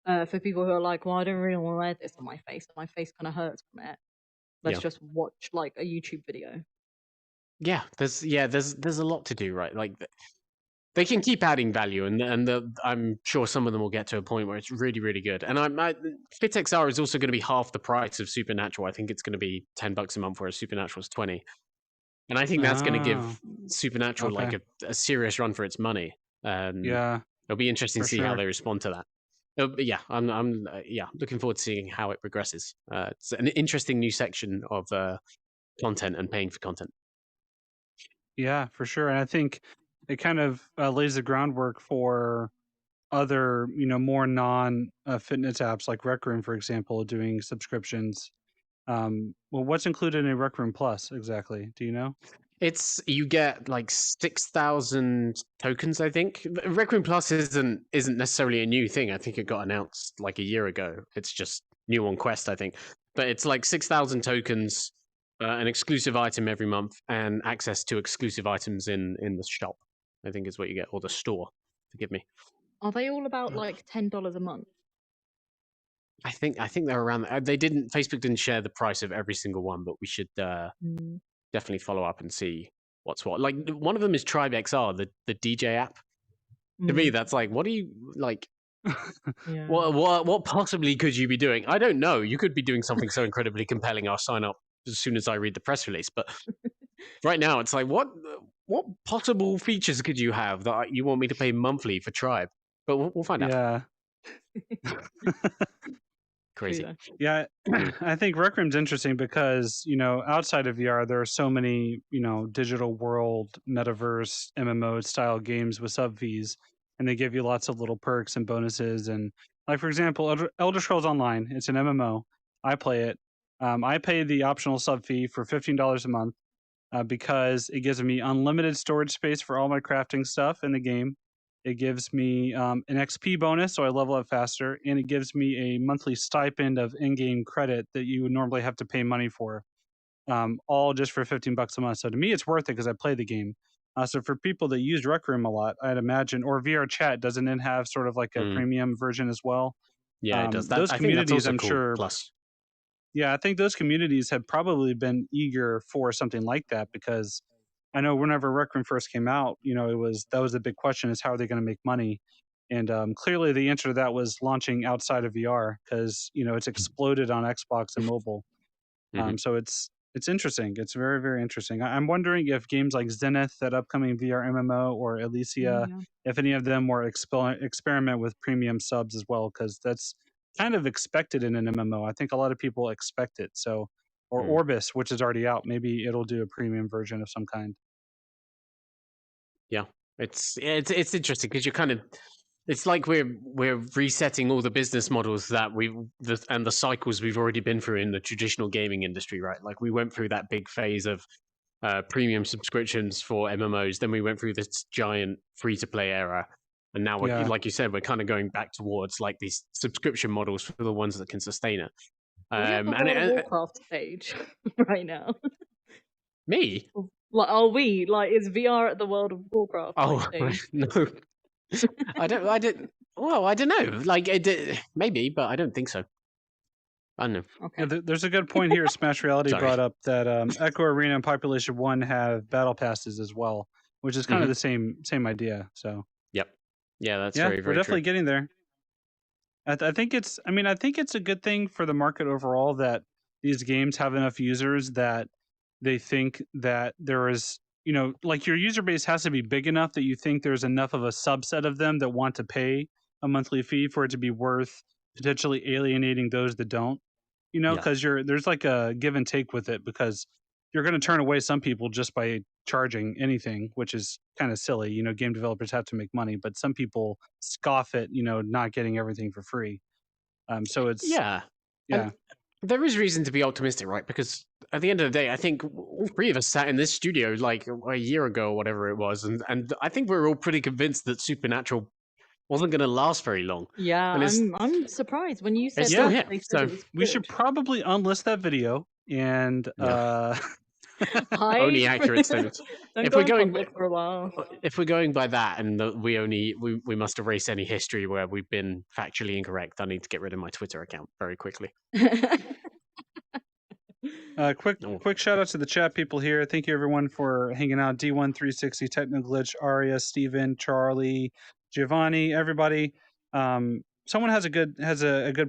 for people who are like, well, I don't really want to wear this on my face. My face kind of hurts from it. Let's just watch like a YouTube video. Yeah, there's a lot to do, right? Like they can keep adding value, and I'm sure some of them will get to a point where it's really, really good. And FitXR is also going to be half the price of Supernatural. I think it's going to be $10 a month, whereas Supernatural is 20. And I think that's going to give Supernatural like a serious run for its money. Yeah, it'll be interesting to see how they respond to that. But yeah, I'm looking forward to seeing how it progresses. It's an interesting new section of content and paying for content. Yeah, for sure. And I think it kind of lays the groundwork for other, more non fitness apps like Rec Room, for example, doing subscriptions. Well, what's included in Rec Room Plus exactly? Do you know? You get like 6,000 tokens, I think. Rec Room Plus isn't necessarily a new thing. I think it got announced like a year ago. It's just new on Quest, I think. But it's like 6,000 tokens, an exclusive item every month, and access to exclusive items in the shop, I think is what you get, or the store. Forgive me. Are they all about like $10 a month? I think they're around. Facebook didn't share the price of every single one, but we should definitely follow up and see what's what. Like one of them is Tribe XR, the DJ app. To me, that's like, what do you like? What possibly could you be doing? I don't know. You could be doing something so incredibly compelling. I'll sign up as soon as I read the press release. But right now, it's like, what possible features could you have that you want me to pay monthly for Tribe? But we'll find out. Yeah. Crazy. Yeah, I think Rec Room's interesting because, outside of VR, there are so many, digital world, metaverse, MMO style games with sub fees, and they give you lots of little perks and bonuses. And like, for example, Elder Scrolls Online, it's an MMO. I play it. I pay the optional sub fee for $15 a month because it gives me unlimited storage space for all my crafting stuff in the game. It gives me an XP bonus, so I level up faster, and it gives me a monthly stipend of in-game credit that you would normally have to pay money for, all just for $15 a month. So to me, it's worth it because I play the game. So for people that use Rec Room a lot, I'd imagine, or VR Chat, doesn't it have sort of like a premium version as well? Yeah, it does. Those communities, I'm sure. Plus. Yeah, I think those communities have probably been eager for something like that because I know whenever Rec Room first came out, that was the big question is how are they going to make money? And clearly the answer to that was launching outside of VR because, it's exploded on Xbox and mobile. So it's interesting. It's very, very interesting. I'm wondering if games like Zenith, that upcoming VR MMO, or Elysia, if any of them will experiment with premium subs as well, because that's kind of expected in an MMO. I think a lot of people expect it. So, or Orbis, which is already out, maybe it'll do a premium version of some kind. Yeah, it's interesting because you're kind of It's like we're resetting all the business models that and the cycles we've already been through in the traditional gaming industry, right? Like we went through that big phase of premium subscriptions for MMOs, then we went through this giant free to play era, and now, Yeah. like you said, we're kind of going back towards like these subscription models for the ones that can sustain it. We have the World of Warcraft stage right now. Me? Like, are we? Like, is VR at the World of Warcraft stage? No, I don't. Well, I don't know. Like, maybe, but I don't think so. I don't know. Okay. Yeah, there's a good point here. Smash Reality Sorry. brought up that Echo Arena and Population 1 have battle passes as well, which is kind of the same idea. So Yep. Yeah, that's yeah, very, we're very definitely true. getting there. I think it's. I mean, I think it's a good thing for the market overall that these games have enough users that they think that there is, like your user base has to be big enough that you think there's enough of a subset of them that want to pay a monthly fee for it to be worth potentially alienating those that don't. Yeah. Because there's like a give and take with it because you're going to turn away some people just by charging anything, which is kind of silly. Game developers have to make money, but some people scoff at not getting everything for free. So it's Yeah. yeah. And there is reason to be optimistic, right? Because at the end of the day, I think all three of us sat in this studio like a year ago or whatever it was, and I think we were all pretty convinced that Supernatural wasn't going to last very long. Yeah, And I'm surprised when you said still that. here, They said so it was We should good. probably unlist that video and only accurate statements. Don't If go we're in going, public for a while. if we're going by that, and we must erase any history where we've been factually incorrect. I need to get rid of my Twitter account very quickly. quick shout out to the chat people here. Thank you everyone for hanging out. D1360, Technical Glitch, Aria, Steven, Charlie, Giovanni, everybody. Someone has a good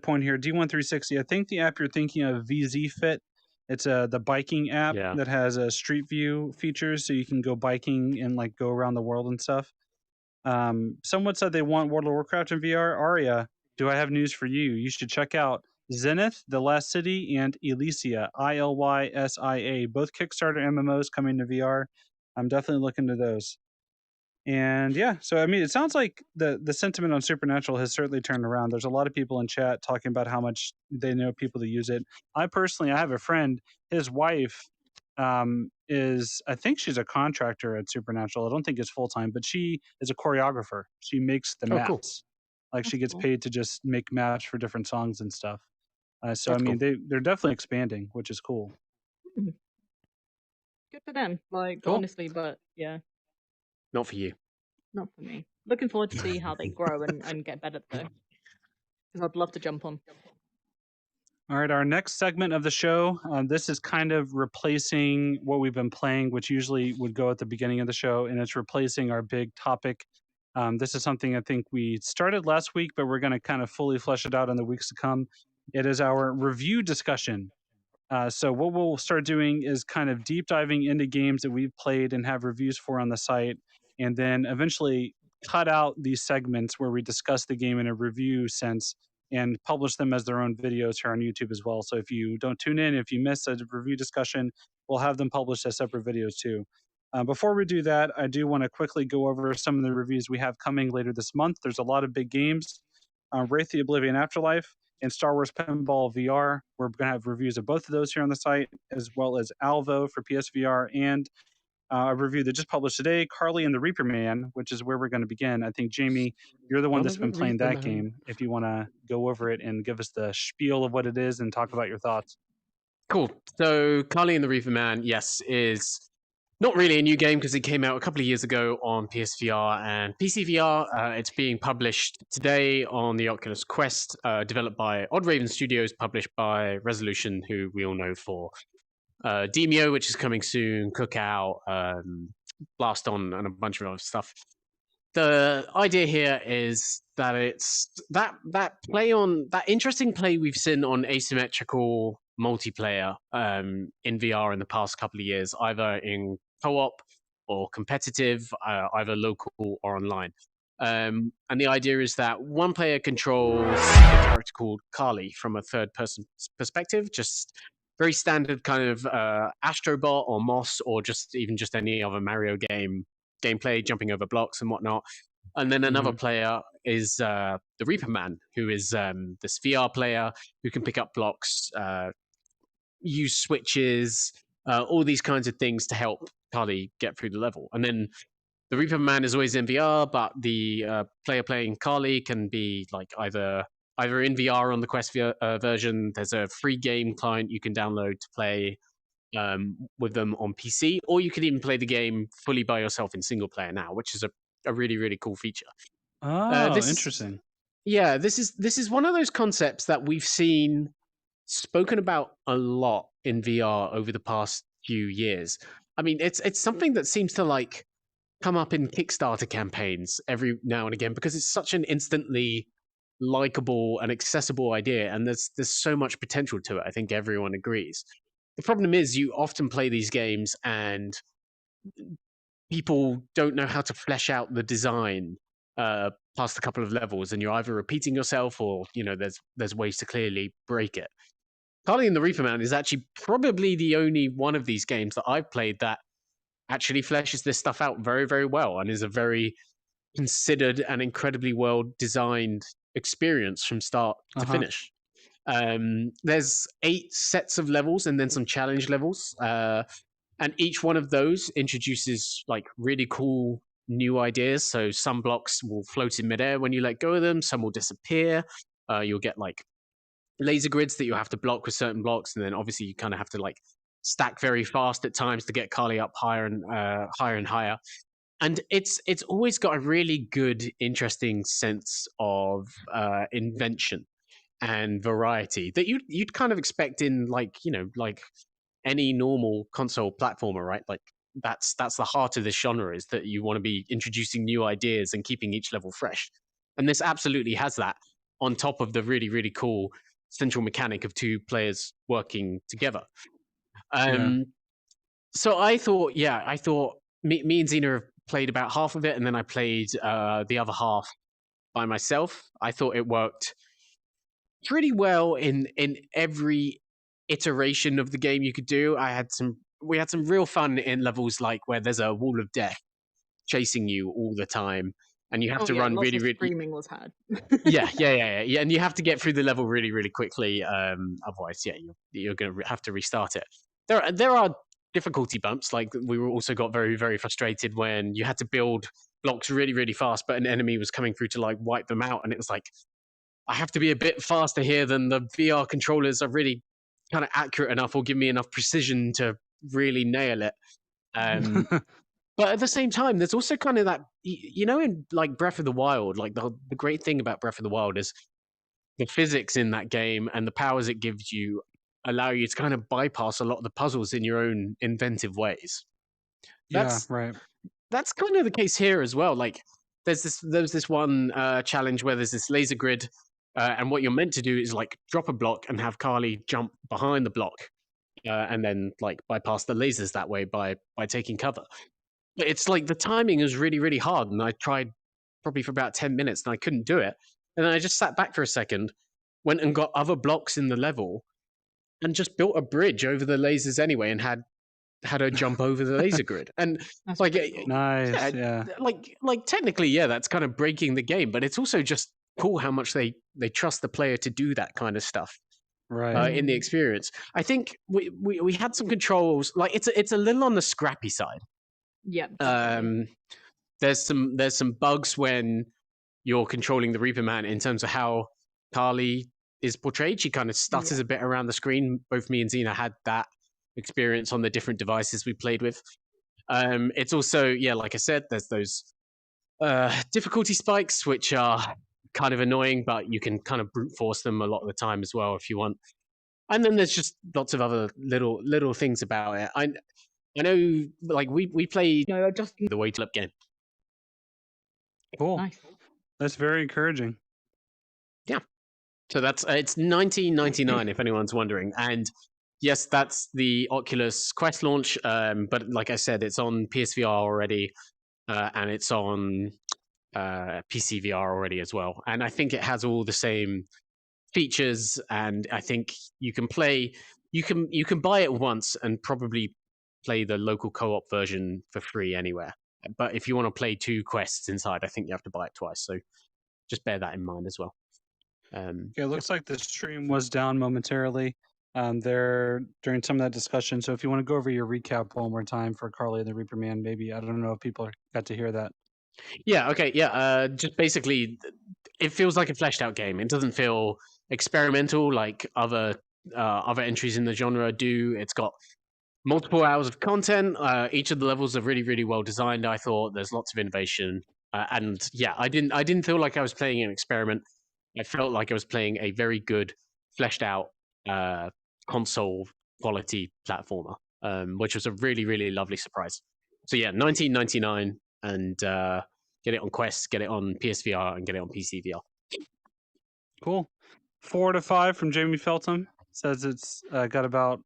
point here. D1360. I think the app you're thinking of, VZ Fit. It's the biking app that has a street view features, so you can go biking and like go around the world and stuff. Someone said they want World of Warcraft in VR. Aria, do I have news for you? You should check out Zenith, The Last City, and Elysia, Illysia, both Kickstarter MMOs coming to VR. I'm definitely looking to those. And yeah, so I mean, it sounds like the sentiment on Supernatural has certainly turned around. There's a lot of people in chat talking about how much they know people that use it. I have a friend, his wife I think she's a contractor at Supernatural. I don't think it's full time, but she is a choreographer. She makes the maps. Cool. Like That's she gets cool. paid to just make maps for different songs and stuff. So That's I mean, cool. they're definitely expanding, which is cool. Good for them. Like Cool. honestly, but yeah, Not for you. not for me. Looking forward to see how they grow and get better though, because I'd love to jump on. All right, our next segment of the show, this is kind of replacing what we've been playing, which usually would go at the beginning of the show, and it's replacing our big topic. This is something I think we started last week, but we're going to kind of fully flesh it out in the weeks to come. It is our review discussion. So what we'll start doing is kind of deep diving into games that we've played and have reviews for on the site, and then eventually cut out these segments where we discuss the game in a review sense and publish them as their own videos here on YouTube as well. So if you don't tune in, if you miss a review discussion, we'll have them published as separate videos too. Before we do that, I do want to quickly go over some of the reviews we have coming later this month. There's a lot of big games. Wraith the Oblivion Afterlife and Star Wars Pinball VR. We're going to have reviews of both of those here on the site, as well as Alvo for PSVR and a review that just published today, Carly and the Reaperman, which is where we're going to begin. I think, Jamie, you're the one that's been playing that game. If you want to go over it and give us the spiel of what it is and talk about your thoughts. Cool. So Carly and the Reaperman, yes, is not really a new game because it came out a couple of years ago on PSVR and PCVR. It's being published today on the Oculus Quest, developed by Odd Raven Studios, published by Resolution, who we all know for Demio, which is coming soon, Cookout, Blast On, and a bunch of other stuff. The idea here is that it's that play on that interesting play we've seen on asymmetrical multiplayer in VR in the past couple of years, either in co-op or competitive, either local or online. And the idea is that one player controls a character called Carly from a third-person perspective, just very standard kind of Astrobot or Moss or just any other Mario game gameplay, jumping over blocks and whatnot. And then another Mhm. player is the Reaperman, who is this VR player who can pick up blocks, use switches, all these kinds of things to help Carly get through the level. And then the Reaperman is always in VR, but the player playing Carly can be like either in VR on the Quest version. There's a free game client you can download to play with them on PC, or you can even play the game fully by yourself in single player now, which is a really really cool feature. Oh, This interesting. yeah, this is one of those concepts that we've seen spoken about a lot in VR over the past few years. I mean, it's something that seems to like come up in Kickstarter campaigns every now and again because it's such an instantly likable and accessible idea, and there's so much potential to it. I think everyone agrees. The problem is you often play these games and people don't know how to flesh out the design past a couple of levels, and you're either repeating yourself or there's ways to clearly break it. Carly and the Reaperman is actually probably the only one of these games that I've played that actually fleshes this stuff out very, very well and is a very considered and incredibly well designed experience from start to Uh-huh. finish. There's 8 sets of levels and then some challenge levels. And each one of those introduces like really cool new ideas. So some blocks will float in midair when you let go of them, some will disappear. You'll get like laser grids that you have to block with certain blocks, and then obviously you kind of have to like stack very fast at times to get Carly up higher and higher. And it's always got a really good, interesting sense of invention and variety that you'd kind of expect in like like any normal console platformer, right? Like that's the heart of this genre, is that you want to be introducing new ideas and keeping each level fresh. And this absolutely has that on top of the really really cool central mechanic of 2 players working together. Yeah. So I thought me and Xena have played about half of it, and then I played the other half by myself. I thought it worked pretty well in every iteration of the game you could do. We had some real fun in levels like where there's a wall of death chasing you all the time, and you have Oh to yeah, run lots really of really screaming was had. yeah, and you have to get through the level really really quickly. Otherwise, yeah, you're going to have to restart it. There are difficulty bumps. Like we were also got very very frustrated when you had to build blocks really really fast, but an enemy was coming through to like wipe them out, and it was like I have to be a bit faster here than the VR controllers are really kind of accurate enough or give me enough precision to really nail it. Um, but at the same time, there's also kind of that, in like Breath of the Wild, like the great thing about Breath of the Wild is the physics in that game and the powers it gives you allow you to kind of bypass a lot of the puzzles in your own inventive ways. Yeah, That's right. that's kind of the case here as well. Like there's this one challenge where there's this laser grid, and what you're meant to do is like drop a block and have Carly jump behind the block, and then like bypass the lasers that way by taking cover. But it's like the timing is really really hard, and I tried probably for about 10 minutes and I couldn't do it. And then I just sat back for a second, went and got other blocks in the level, and just built a bridge over the lasers anyway, and had her jump over the laser grid. And That's like, pretty cool. yeah, Nice. Yeah. like technically, yeah, that's kind of breaking the game, but it's also just cool how much they trust the player to do that kind of stuff Right. in the experience. I think we had some controls. Like it's a little on the scrappy side. Yeah, definitely. Um, there's some bugs when you're controlling the Reaperman in terms of how Carly is portrayed. She kind of stutters Yeah. a bit around the screen. Both me and Xena had that experience on the different devices we played with. It's also, yeah, like I said, there's those difficulty spikes, which are kind of annoying, but you can kind of brute force them a lot of the time as well if you want. And then there's just lots of other little things about it. I know, like we played No, adjusting. the way to up game. Cool. Nice. That's very encouraging. Yeah. So that's it's 1999 if anyone's wondering, and yes, that's the Oculus Quest launch. But like I said, it's on PSVR already, and it's on PCVR already as well. And I think it has all the same features, and I think you can play. You can buy it once and probably play the local co-op version for free anywhere. But if you want to play 2 quests inside, I think you have to buy it twice. So just bear that in mind as well. It looks like the stream was down momentarily there during some of that discussion. So if you want to go over your recap one more time for Carly and the Reaperman, maybe I don't know if people got to hear that. Yeah. Okay. Yeah. Just basically, it feels like a fleshed out game. It doesn't feel experimental like other entries in the genre do. It's got multiple hours of content. Each of the levels are really, really well designed. I thought there's lots of innovation, and yeah, I didn't feel like I was playing an experiment. I felt like I was playing a very good, fleshed out console quality platformer, which was a really, really lovely surprise. So yeah, 1999, and get it on Quest, get it on PSVR, and get it on PC VR. Cool. 4 to 5 from Jamie Feltham. Says it's got about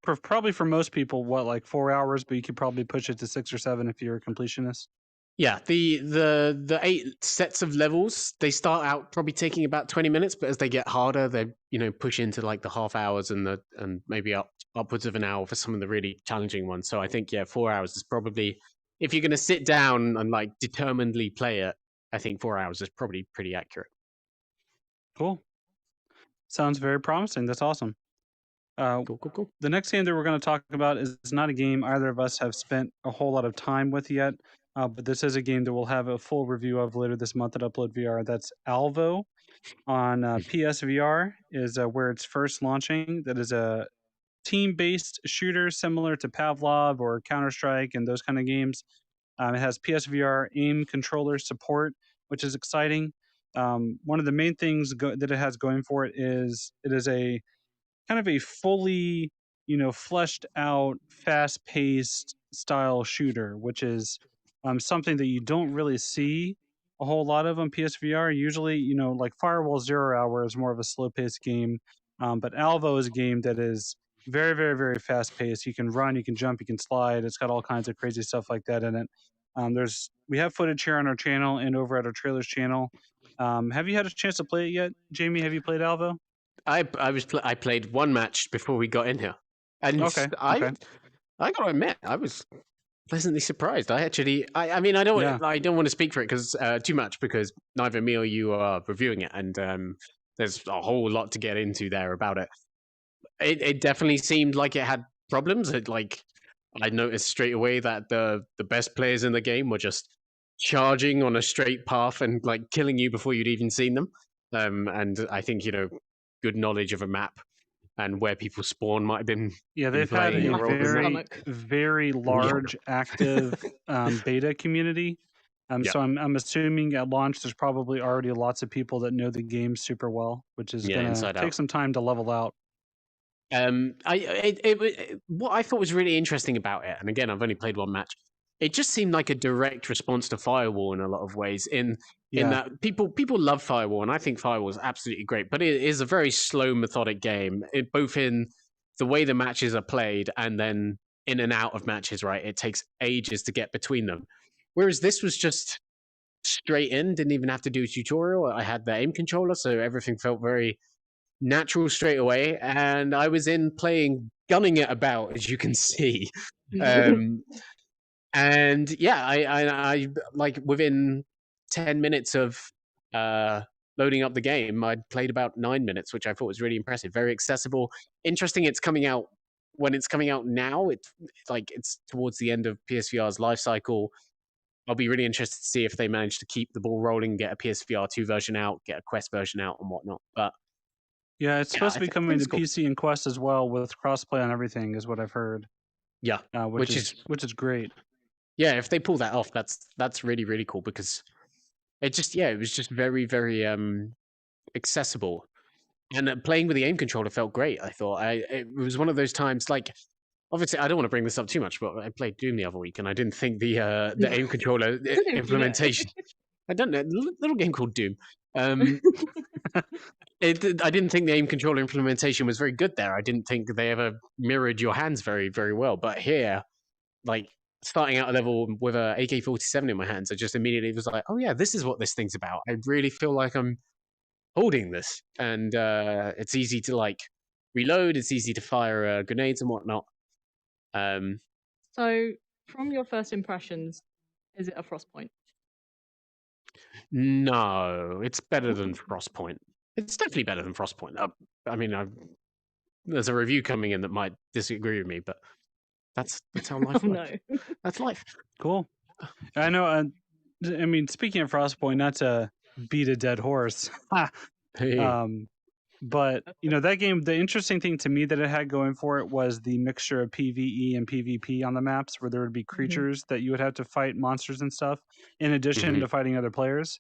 probably for most people like 4 hours, but you could probably push it to 6 or 7 if you're a completionist. Yeah, the 8 sets of levels, they start out probably taking about 20 minutes, but as they get harder, they push into like the half hours and maybe upwards of an hour for some of the really challenging ones. So I think 4 hours is probably, if you're going to sit down and like determinedly play it, I think 4 hours is probably pretty accurate. Cool. Sounds very promising. That's awesome. Cool. The next game that we're going to talk about is not a game either of us have spent a whole lot of time with yet, but this is a game that we'll have a full review of later this month at Upload VR. That's Alvo on PSVR is where it's first launching. That is a team-based shooter similar to Pavlov or Counter-Strike and those kind of games. It has PSVR aim controller support, which is exciting. One of the main things that it has going for it is a kind of a fully, fleshed out, fast paced style shooter, which is something that you don't really see a whole lot of on PSVR. Usually, like Firewall Zero Hour is more of a slow paced game, but Alvo is a game that is very, very, very fast paced. You can run, you can jump, you can slide. It's got all kinds of crazy stuff like that in it. We have footage here on our channel and over at our trailers channel. Have you had a chance to play it yet, Jamie? Have you played Alvo? I played one match before we got in here, and Okay. I gotta admit, I was pleasantly surprised. I mean, I don't want to speak for it because too much, because neither me or you are reviewing it, and there's a whole lot to get into there about it. It definitely seemed like it had problems. I noticed straight away that the best players in the game were just charging on a straight path and like killing you before you'd even seen them. And I think good knowledge of a map and where people spawn might have been. They've had a very, very large active beta community. So I'm assuming at launch there's probably already lots of people that know the game super well, which is going to take some time to level out. What I thought was really interesting about it, and again, I've only played one match, it just seemed like a direct response to Firewall in a lot of ways. In that people love Firewall, and I think Firewall is absolutely great, but it is a very slow, methodic game, both in the way the matches are played and then in and out of matches. Right, it takes ages to get between them, whereas this was just straight in. Didn't even have to do a tutorial. I had the aim controller, so everything felt very natural straight away, and I was in playing, gunning it about, as you can see. And yeah, I like within 10 minutes of loading up the game, I'd played about 9 minutes, which I thought was really impressive. Very accessible. Interesting. It's coming out when it's coming out now. It's towards the end of PSVR's life cycle. I'll be really interested to see if they manage to keep the ball rolling, get a PSVR 2 version out, get a Quest version out, and whatnot. But yeah, it's supposed to be coming to PC and Quest as well with crossplay on everything, is what I've heard. Yeah, which is great. Yeah, if they pull that off, that's really, really cool, because it was just very, very accessible, and playing with the aim controller felt great. I thought it was one of those times, like, obviously I don't want to bring this up too much, but I played Doom the other week, and I didn't think the aim controller implementation. I don't know, little game called Doom. I didn't think the aim controller implementation was very good there. I didn't think they ever mirrored your hands very, very well. But here, like, starting out a level with a AK-47 in my hands, I just immediately was like, oh yeah, this is what this thing's about. I really feel like I'm holding this, and it's easy to like reload. It's easy to fire grenades and whatnot. So, from your first impressions, Is it a Frostpoint? No, it's better than Frostpoint. It's definitely better than Frostpoint. I mean, there's a review coming in that might disagree with me, but that's how life Oh works. no. That's life. Cool. I know. I mean, speaking of Frostpoint, not to beat a dead horse, Hey. but that game. The interesting thing to me that it had going for it was the mixture of PVE and PvP on the maps, where there would be creatures that you would have to fight, monsters and stuff, in addition Mhm. to fighting other players.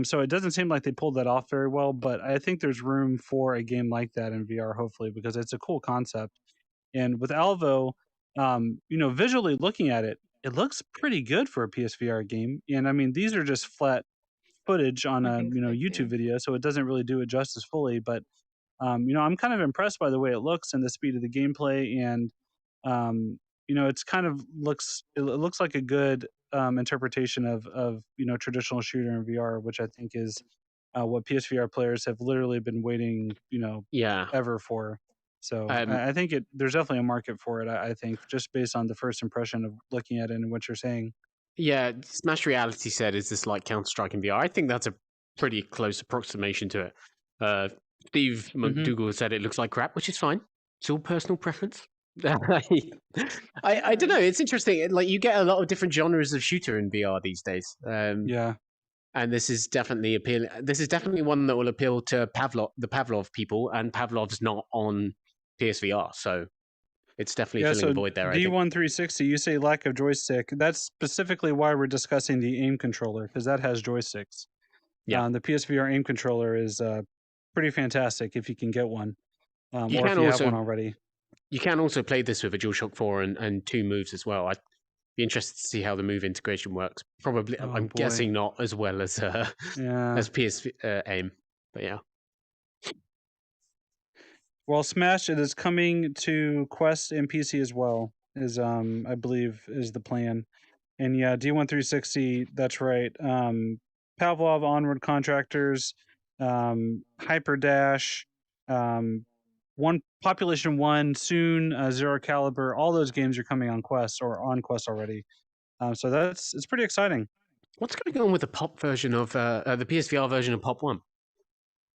So it doesn't seem like they pulled that off very well, but I think there's room for a game like that in VR, hopefully, because it's a cool concept. And with Alvo, visually looking at it, it looks pretty good for a PSVR game. And I mean, these are just flat footage on I a think so too. YouTube video, so it doesn't really do it justice fully. But I'm kind of impressed by the way it looks and the speed of the gameplay, and it's kind of it looks like a good interpretation of traditional shooter in VR, which I think is what PSVR players have literally been waiting Yeah. ever for. So Um, I think there's definitely a market for it. I think just based on the first impression of looking at it and what you're saying. yeah. Smash Reality said, "Is this like Counter Strike in VR?" I think that's a pretty close approximation to it. Steve Hmm. McDougall said it looks like crap, which is fine. It's all personal preference. I don't know. It's interesting. Like you get a lot of different genres of shooter in VR these days. Yeah. And this is definitely appealing. This is definitely one that will appeal to the Pavlov people, and Pavlov's not on PSVR, so it's definitely Yeah, filling a so void there. I think. D1360, you say lack of joystick. That's specifically why we're discussing the aim controller, because that has joysticks. Yeah, The PSVR aim controller is pretty fantastic if you can get one, you or if can you have one also already. play this with a DualShock 4 and two moves as well. I'd be interested to see how the move integration works. Probably, Oh I'm boy. guessing not as well as Yeah. PS aim, but yeah. Well, Smash, it is coming to Quest and PC as well, is I believe is the plan. And yeah, D1360, that's right. Pavlov, Onward Contractors, Hyperdash, one Population One, soon Zero Caliber. All those games are coming on Quest or on Quest already. So it's pretty exciting. What's going on with the pop version of the PSVR version of Pop One?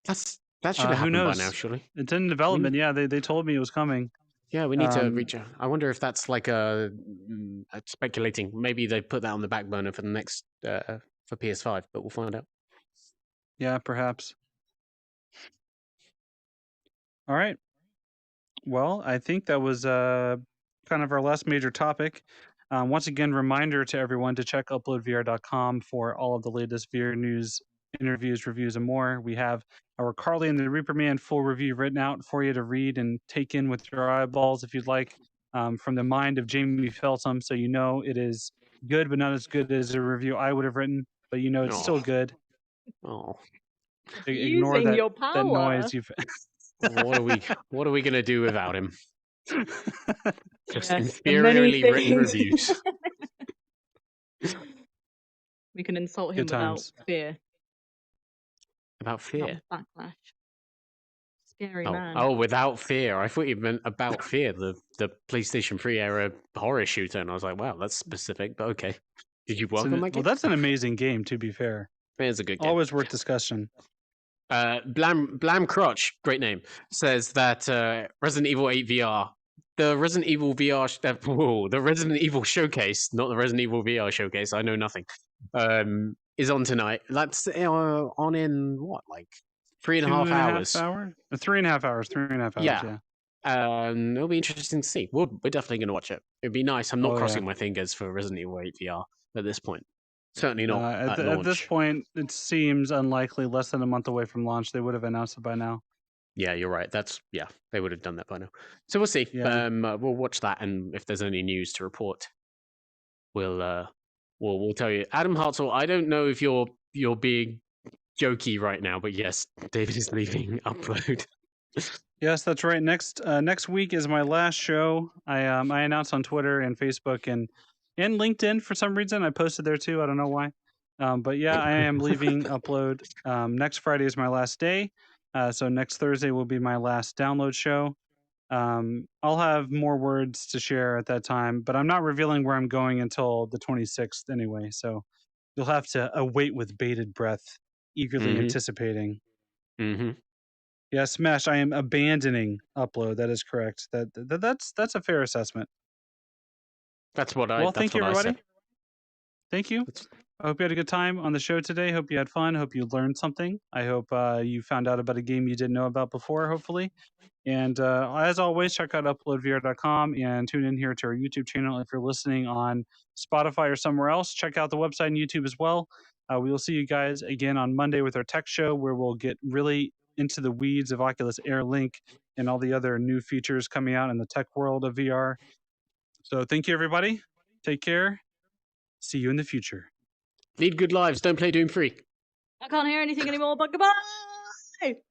That should have Who happened by now, knows? surely. It's in development. Yeah, they told me it was coming. Yeah, we need to Um, reach out. I wonder if that's like speculating. Maybe they put that on the back burner for the next for PS5, but we'll find out. yeah, perhaps. All right. Well, I think that was kind of our last major topic. Once again, reminder to everyone to check uploadvr.com for all of the latest VR news, interviews, reviews, and more. We have our Carly and the Reaperman full review written out for you to read and take in with your eyeballs if you'd like, from the mind of Jamie Feltham. So you know it is good, but not as good as a review I would have written, but you know it's still Oh, good. oh. Ignore Using your that power. noise you've. What are we gonna do without him? Just Yes, the many inferiorly written things. reviews. We can insult him Good without times. fear, About fear. without backlash. Scary Oh, man. without fear. I thought you meant about fear, the PlayStation 3 era horror shooter, and I was like, wow, that's specific, but okay. Did you work on that game? Well, that's an amazing game, to be fair. It's a good game. Always worth discussion. Blam Crotch, great name, says that Resident Evil 8 VR, the Resident Evil VR, the Resident Evil showcase, not the Resident Evil VR showcase. I know nothing. Is on tonight. That's on in what, like 3.5 hours? 3.5 hours? 3.5 hours. 3.5 hours. Yeah. It'll be interesting to see. We're definitely going to watch it. It'd be nice. I'm not Oh, crossing yeah. my fingers for Resident Evil 8 VR at this point. Certainly not at At launch. this point, it seems unlikely. Less than a month away from launch, they would have announced it by now. Yeah, you're right. They would have done that by now. So we'll see. Yeah. We'll watch that, and if there's any news to report, we'll tell you. Adam Hartzell, I don't know if you're being jokey right now, but yes, David is leaving Upload. Yes, that's right. Next week is my last show. I announced on Twitter and Facebook and LinkedIn for some reason. I posted there too. I don't know why. But yeah, I am leaving Upload. Next Friday is my last day. So next Thursday will be my last download show. I'll have more words to share at that time, but I'm not revealing where I'm going until the 26th anyway. So you'll have to await with bated breath, eagerly Mhm. anticipating. Mm-hmm. Yeah, Smash, I am abandoning upload. That is correct. That's a fair assessment. That's what I. Well, That's thank you, what I everybody. said. Thank you. That's, I hope you had a good time on the show today. Hope you had fun. Hope you learned something. I hope you found out about a game you didn't know about before, hopefully. And as always, check out uploadvr.com and tune in here to our YouTube channel. If you're listening on Spotify or somewhere else, check out the website and YouTube as well. We will see you guys again on Monday with our tech show, where we'll get really into the weeds of Oculus Air Link and all the other new features coming out in the tech world of VR. So thank you, everybody. Take care. See you in the future. lead good lives. Don't play Doom 3. I can't hear anything anymore, but goodbye!